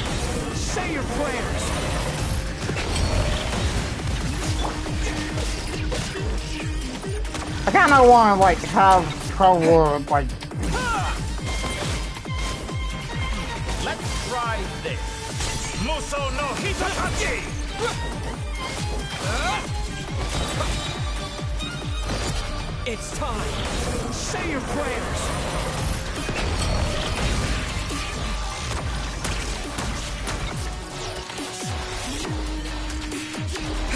Say your prayers. I kinda wanna, like, have trouble, like... Let's try this. Muso no Hitotaki! It's time. Say your prayers.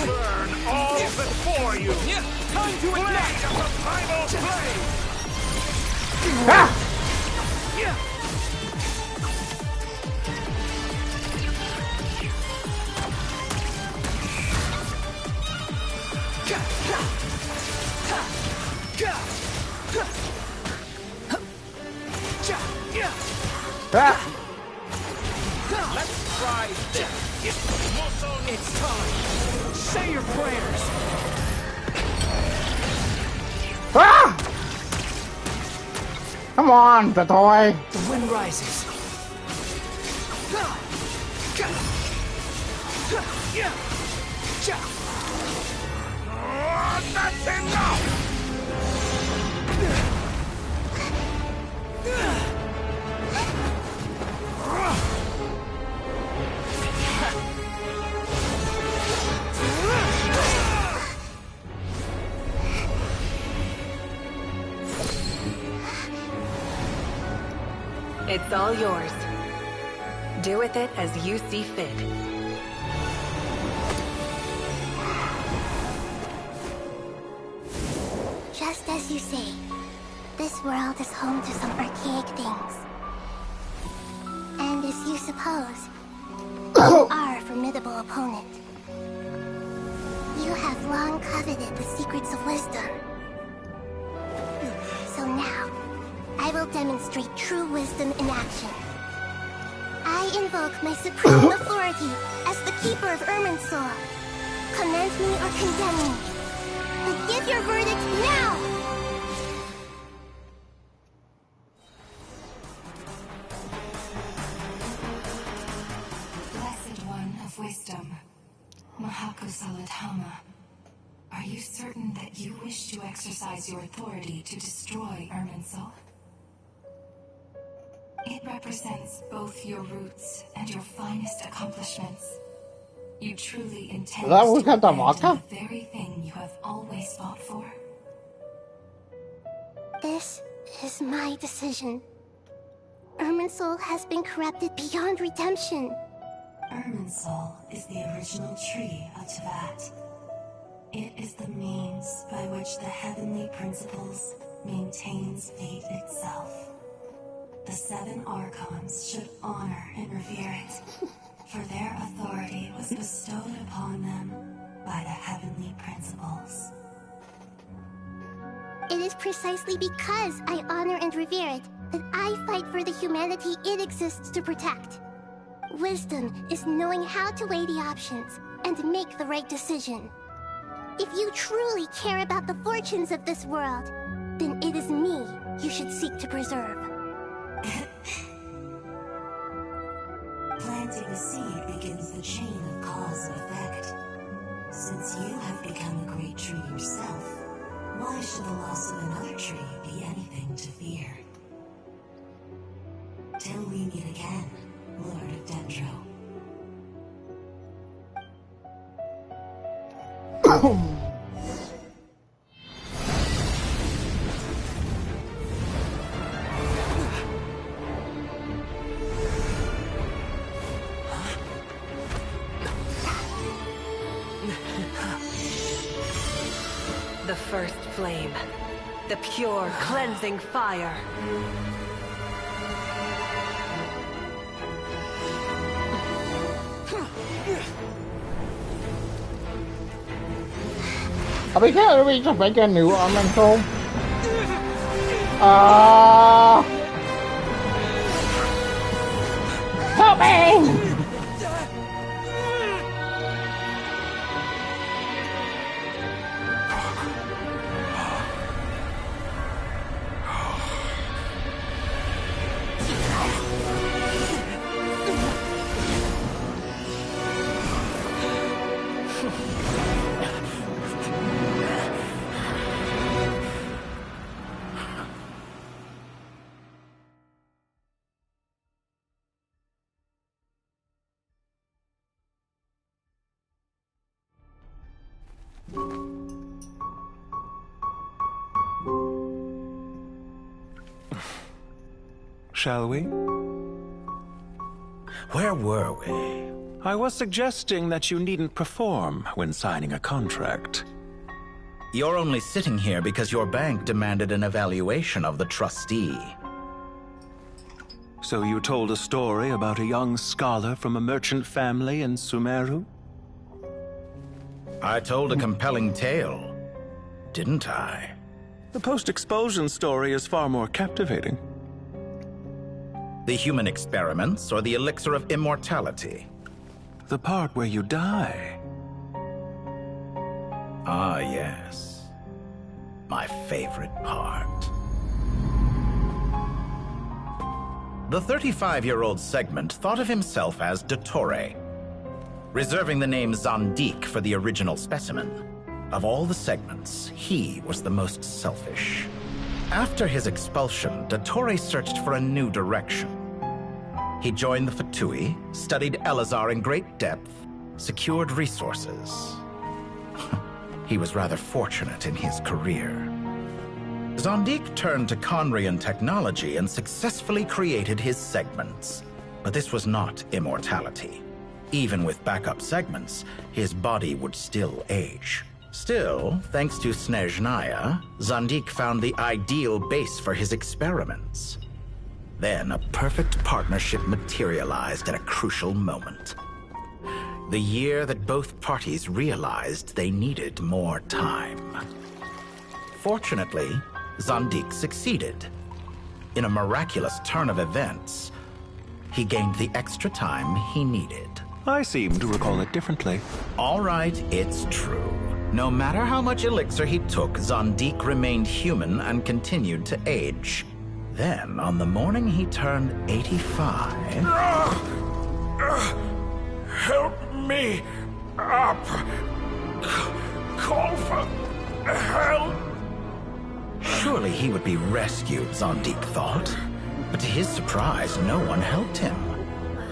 Burn all before you. Time to Blade attack. of the primal blade. Ah! Ah! Let's try this. It's time. Say your prayers. Ah! Come on, the toy. The wind rises. That's enough! It's all yours. Do with it as you see fit. Just as you say, this world is home to some archaic things. And as you suppose, you are a formidable opponent. You have long coveted the secrets of wisdom. So now, I will demonstrate true wisdom in action. I invoke my supreme authority as the keeper of Irminsul. Commend me or condemn me. But give your verdict now! Blessed One of Wisdom, Mahako Saladhama, are you certain that you wish to exercise your authority to destroy Irminsul? It represents both your roots and your finest accomplishments. You truly intend That to was at the abandon vodka? the very thing you have always fought for? This is my decision. Irminsul has been corrupted beyond redemption. Irminsul is the original tree of Teyvat. It is the means by which the heavenly principles maintains fate itself. The 7 Archons should honor and revere it, for their authority was bestowed upon them by the heavenly principles. It is precisely because I honor and revere it that I fight for the humanity it exists to protect. Wisdom is knowing how to weigh the options and make the right decision. If you truly care about the fortunes of this world, then it is me you should seek to preserve. Planting a seed begins the chain of cause and effect. Since you have become a great tree yourself, why should the loss of another tree be anything to fear? Till we meet again, Lord of Dendro. The first flame. The pure, cleansing fire. Can't we just make a new elemental? Help me! Shall we? Where were we? I was suggesting that you needn't perform when signing a contract. You're only sitting here because your bank demanded an evaluation of the trustee. So you told a story about a young scholar from a merchant family in Sumeru? I told a compelling tale, didn't I? The post-expulsion story is far more captivating. The human experiments or the elixir of immortality? The part where you die. Ah, yes. My favorite part. The 35-year-old Segment thought of himself as Dottore, reserving the name Zandik for the original specimen. Of all the Segments, he was the most selfish. After his expulsion, Dottore searched for a new direction. He joined the Fatui, studied Elazar in great depth, secured resources. He was rather fortunate in his career. Zandik turned to Conrian technology and successfully created his segments. But this was not immortality. Even with backup segments, his body would still age. Still, thanks to Snezhnaya, Zandik found the ideal base for his experiments. Then a perfect partnership materialized at a crucial moment. The year that both parties realized they needed more time. Fortunately, Zandik succeeded. In a miraculous turn of events, he gained the extra time he needed. I seem to recall it differently. All right, it's true. No matter how much elixir he took, Zandik remained human and continued to age. Then, on the morning he turned 85... Help me up! Call for help! Surely he would be rescued, Zandik thought. But to his surprise, no one helped him.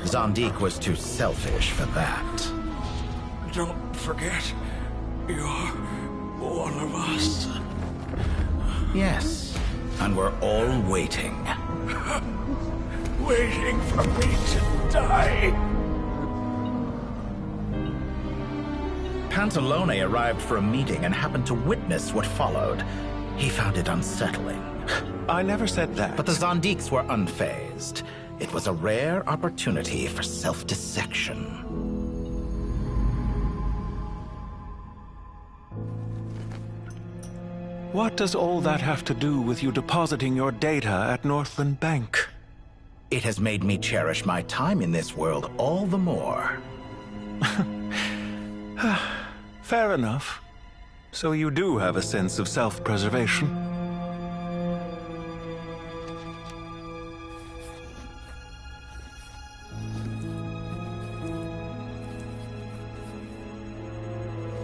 Zandik was too selfish for that. Don't forget, you're one of us. Yes, and we're all waiting. Waiting for me to die. Pantalone arrived for a meeting and happened to witness what followed. He found it unsettling. I never said that. But the Zandiks were unfazed. It was a rare opportunity for self-dissection. What does all that have to do with you depositing your data at Northland Bank? It has made me cherish my time in this world all the more. Fair enough. So you do have a sense of self-preservation.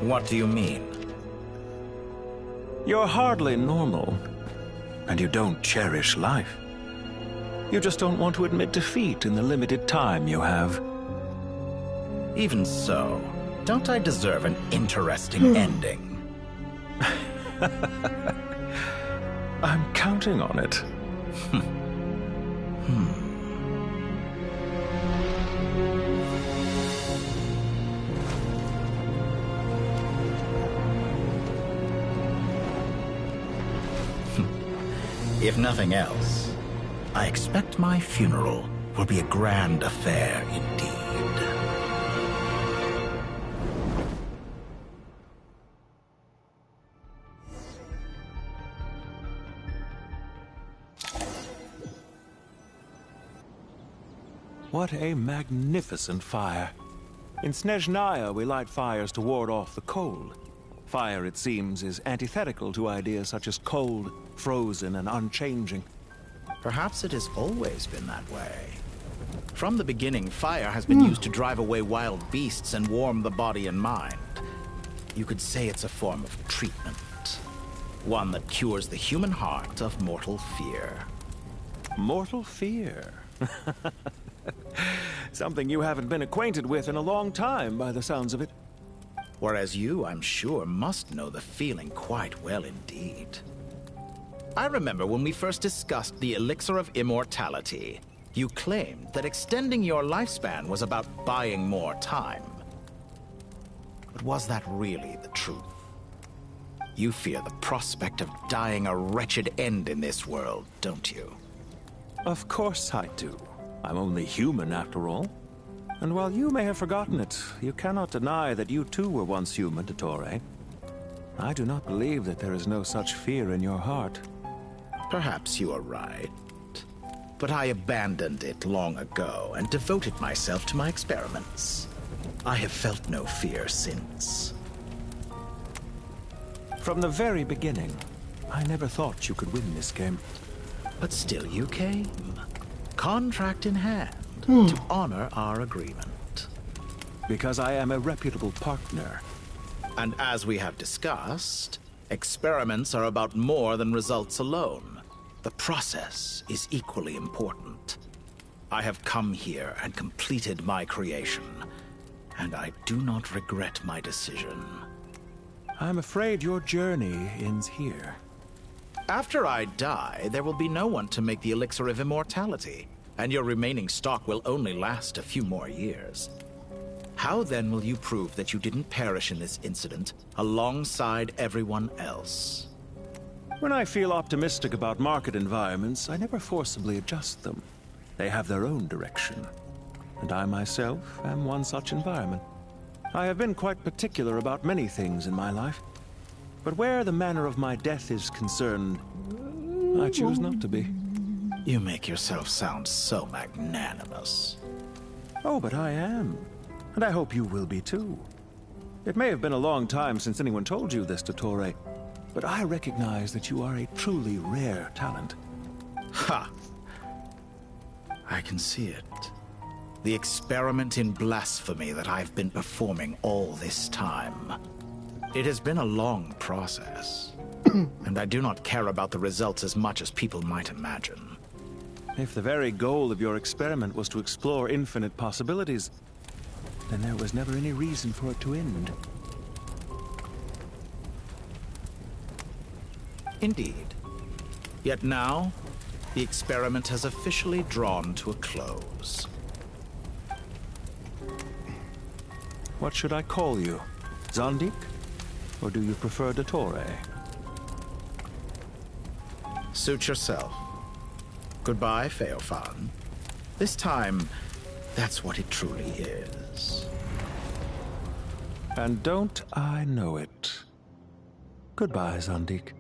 What do you mean? You're hardly normal, and you don't cherish life. You just don't want to admit defeat in the limited time you have. Even so, don't I deserve an interesting ending? I'm counting on it. If nothing else, I expect my funeral will be a grand affair indeed. What a magnificent fire. In Snezhnaya, we light fires to ward off the cold. Fire, it seems, is antithetical to ideas such as cold, frozen, and unchanging. Perhaps it has always been that way. From the beginning, fire has been used to drive away wild beasts and warm the body and mind. You could say it's a form of treatment. One that cures the human heart of mortal fear. Mortal fear? Something you haven't been acquainted with in a long time, by the sounds of it. Whereas you, I'm sure, must know the feeling quite well indeed. I remember when we first discussed the elixir of immortality, you claimed that extending your lifespan was about buying more time. But was that really the truth? You fear the prospect of dying a wretched end in this world, don't you? Of course I do. I'm only human, after all. And while you may have forgotten it, you cannot deny that you too were once human, Dottore. I do not believe that there is no such fear in your heart. Perhaps you are right. But I abandoned it long ago and devoted myself to my experiments. I have felt no fear since. From the very beginning, I never thought you could win this game. But still you came. Contract in hand, to honor our agreement. Because I am a reputable partner. And as we have discussed, experiments are about more than results alone. The process is equally important. I have come here and completed my creation, and I do not regret my decision. I'm afraid your journey ends here. After I die, there will be no one to make the elixir of immortality, and your remaining stock will only last a few more years. How then will you prove that you didn't perish in this incident alongside everyone else? When I feel optimistic about market environments, I never forcibly adjust them. They have their own direction. And I myself am one such environment. I have been quite particular about many things in my life. But where the manner of my death is concerned, I choose not to be. You make yourself sound so magnanimous. Oh, but I am. And I hope you will be too. It may have been a long time since anyone told you this, Dottore, but I recognize that you are a truly rare talent. Ha! I can see it. The experiment in blasphemy that I've been performing all this time. It has been a long process, and I do not care about the results as much as people might imagine. If the very goal of your experiment was to explore infinite possibilities, then there was never any reason for it to end. Indeed. Yet now, the experiment has officially drawn to a close. What should I call you? Zandik? Or do you prefer Dottore? Suit yourself. Goodbye, Feofan. This time, that's what it truly is. And don't I know it? Goodbye, Zandik.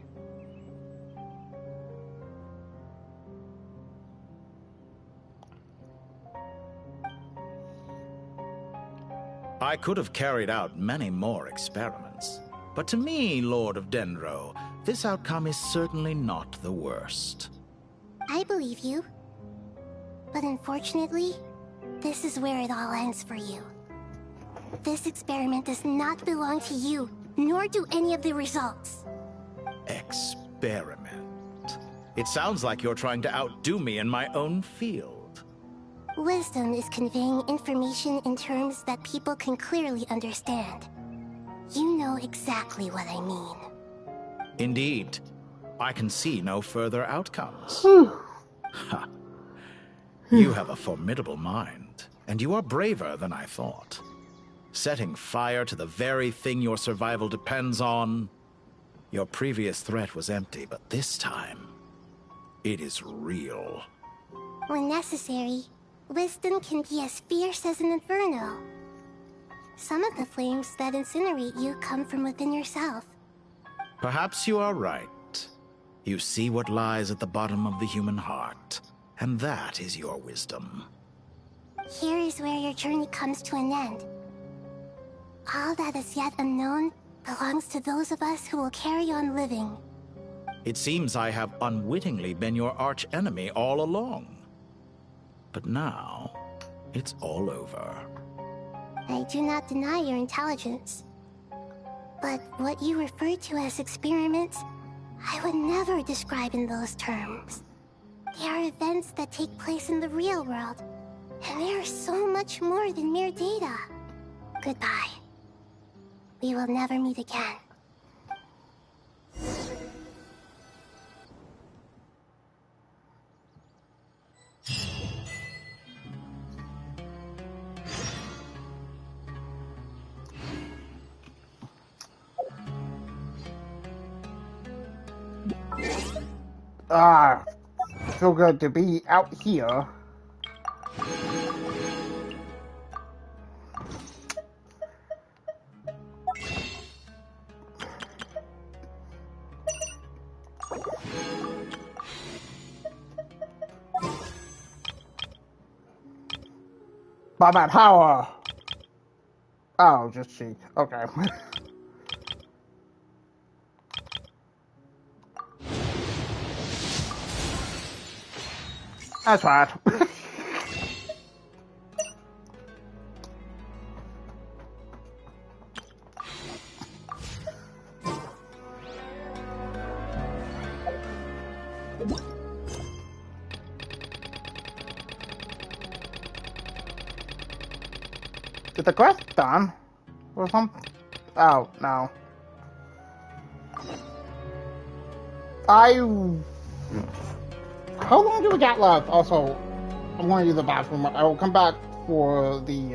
I could have carried out many more experiments. But to me, Lord of Dendro, this outcome is certainly not the worst. I believe you. But unfortunately, this is where it all ends for you. This experiment does not belong to you, nor do any of the results. Experiment? It sounds like you're trying to outdo me in my own field. Wisdom is conveying information in terms that people can clearly understand. You know exactly what I mean. Indeed. I can see no further outcomes. Ha. You have a formidable mind, and you are braver than I thought. Setting fire to the very thing your survival depends on. Your previous threat was empty, but this time, it is real. When necessary, wisdom can be as fierce as an inferno. Some of the flames that incinerate you come from within yourself. Perhaps you are right. You see what lies at the bottom of the human heart, and that is your wisdom. Here is where your journey comes to an end. All that is yet unknown belongs to those of us who will carry on living. It seems I have unwittingly been your arch-enemy all along. But now, it's all over. I do not deny your intelligence. But what you refer to as experiments, I would never describe in those terms. They are events that take place in the real world, and they are so much more than mere data. Goodbye. We will never meet again. So good to be out here. By my power. Oh, just she. Okay. That's right. Is the quest done? Or something? Oh, no. How long do we got left? Also, I'm going to use the bathroom. I will come back for the,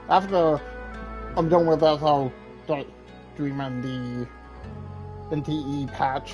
after I'm done with this, I'll start streaming the NTE patch.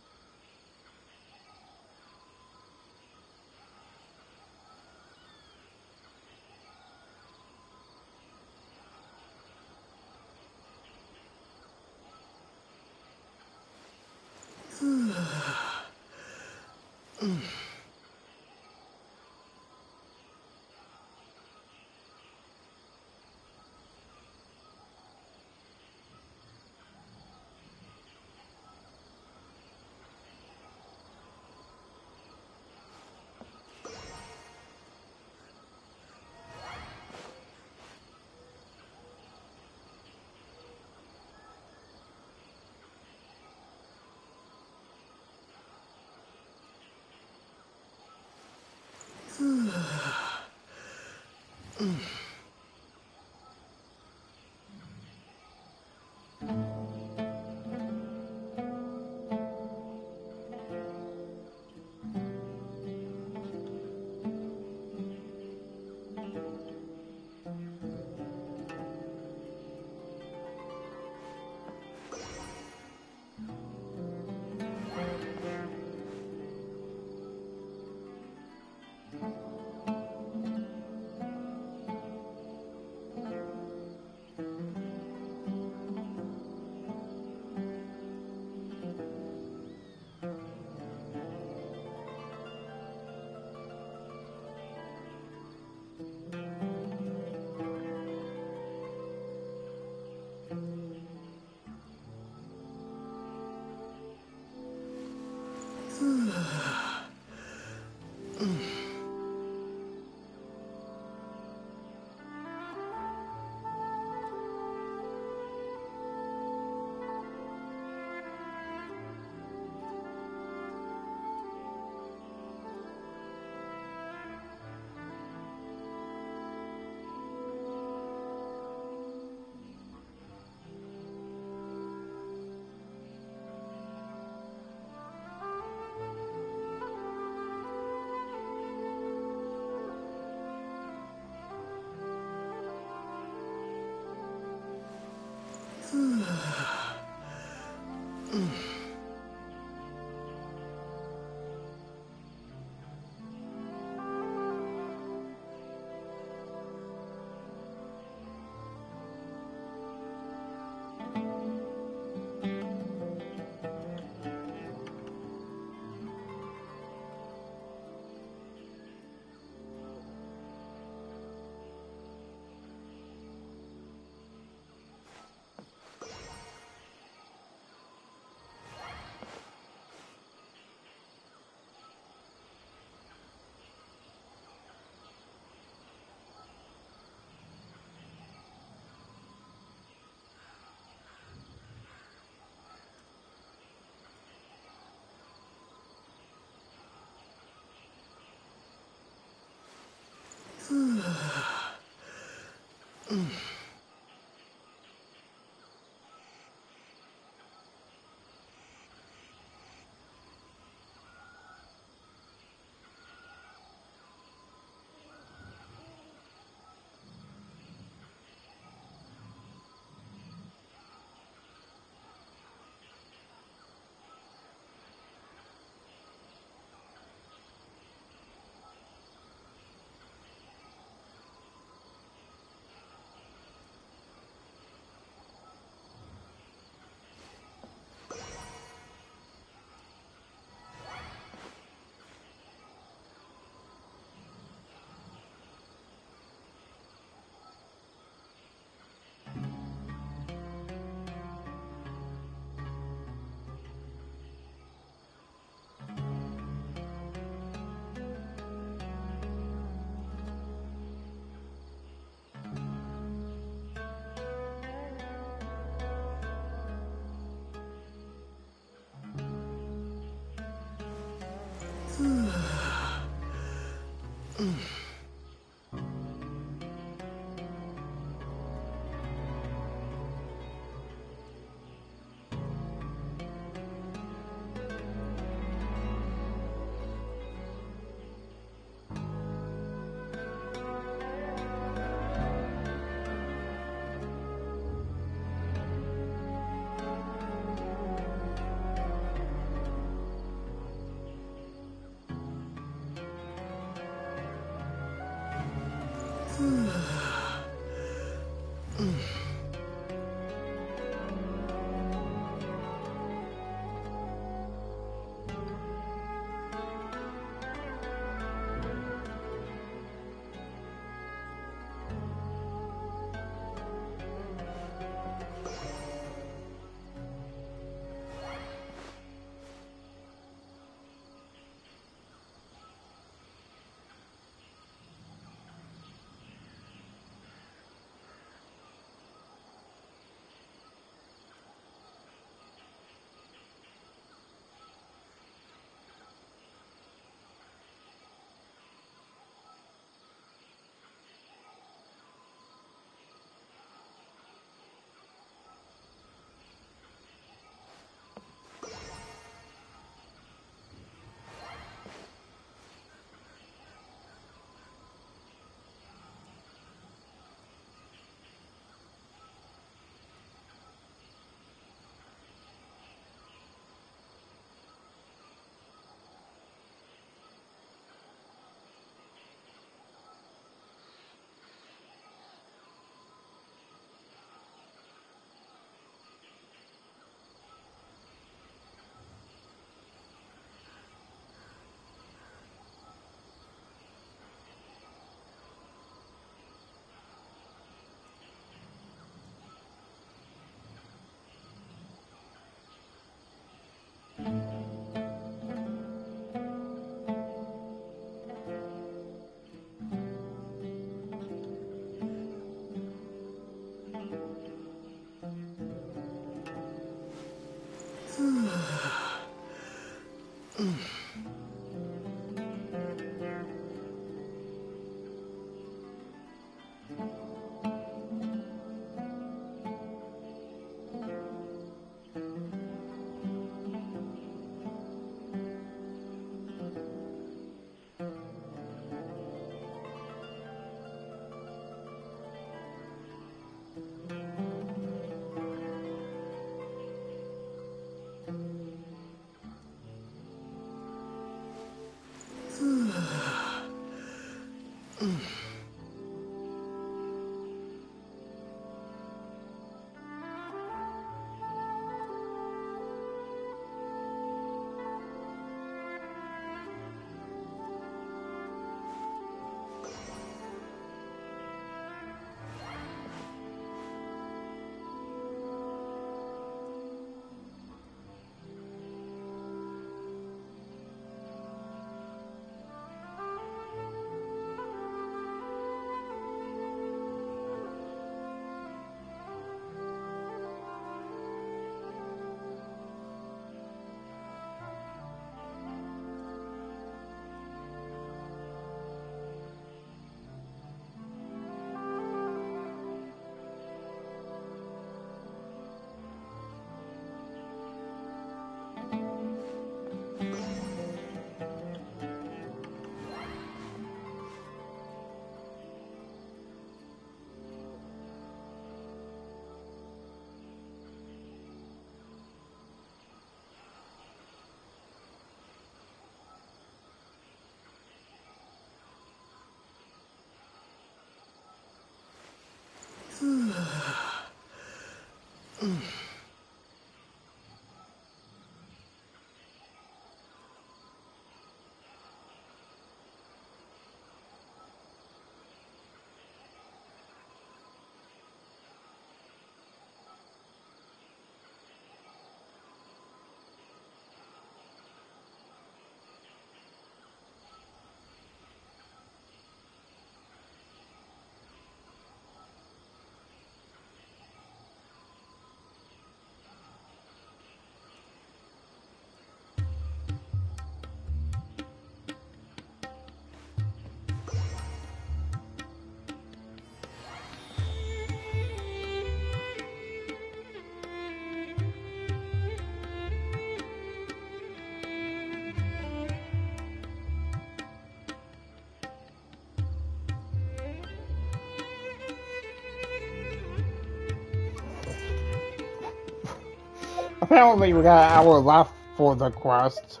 Apparently we got an hour left for the quest.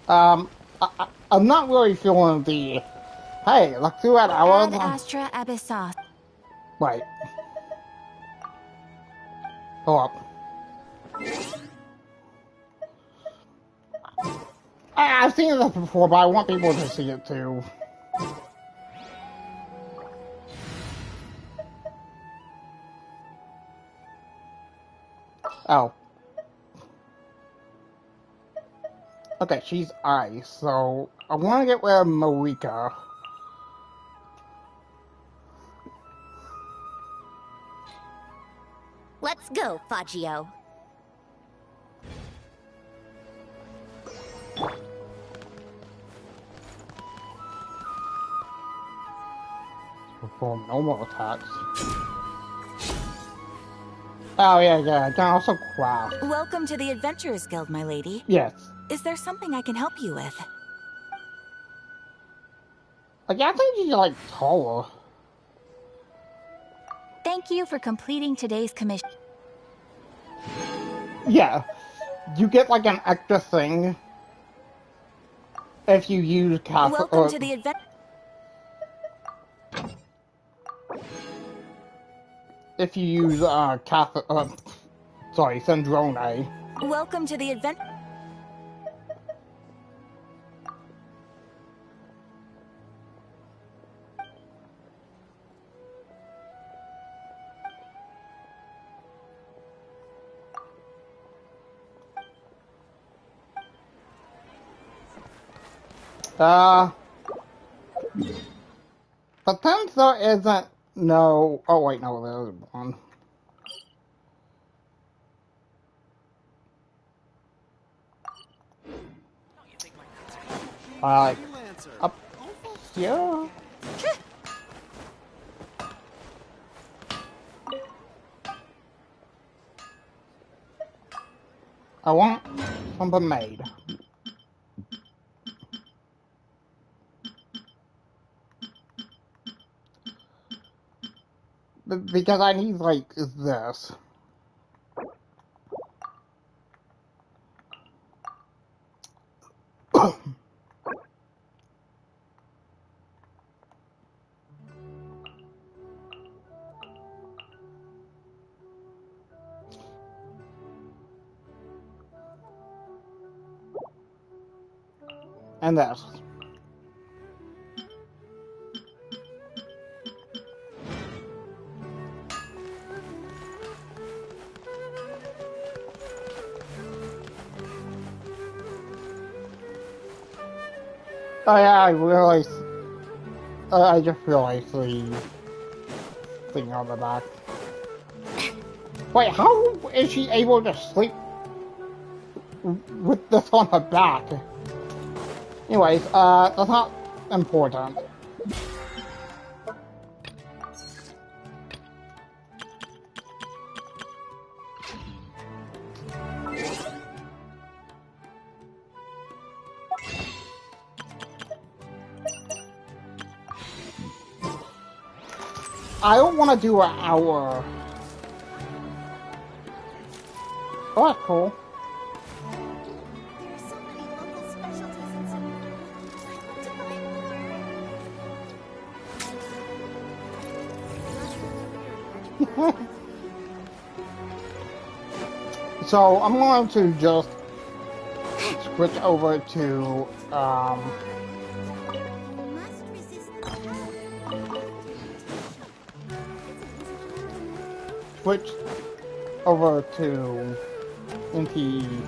I'm not really feeling the... Hey, let's do an hour... Ad Astra Abyssos. Wait. Hold up. I've seen this before, but I want people to see it too. Oh. Okay, she's ice, so I want to get rid of Marika. Let's go, Faggio. Perform normal attacks. Oh yeah, I can also craft. Welcome to the Adventurers Guild, my lady. Yes. Is there something I can help you with? Like, I think she's like taller. Thank you for completing today's commission. Yeah. You get like an extra thing if you use cast. Welcome to the adventure. If you use cast. Sorry, Sandrone. Welcome to the adventure. But since there isn't no. Oh wait, no, there is one. Like up here. I want something made. Because I need like this. And this. Oh yeah, I realized. I just realized the thing on the back. Wait, how is she able to sleep with this on her back? Anyways, that's not important. I don't want to do an hour. Oh, that's cool. So I'm going to just switch over to switch over to NTE.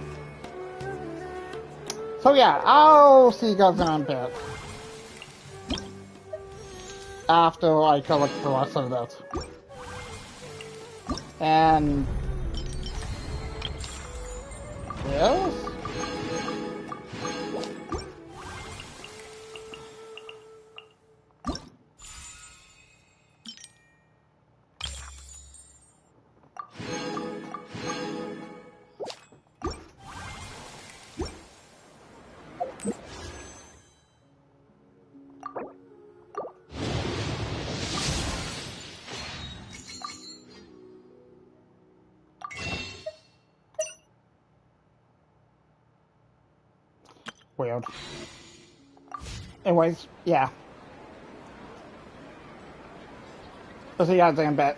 So yeah, I'll see you guys in a bit after I collect the rest of this. And yes. Weird. Anyways, yeah. I'll see you guys in a bit.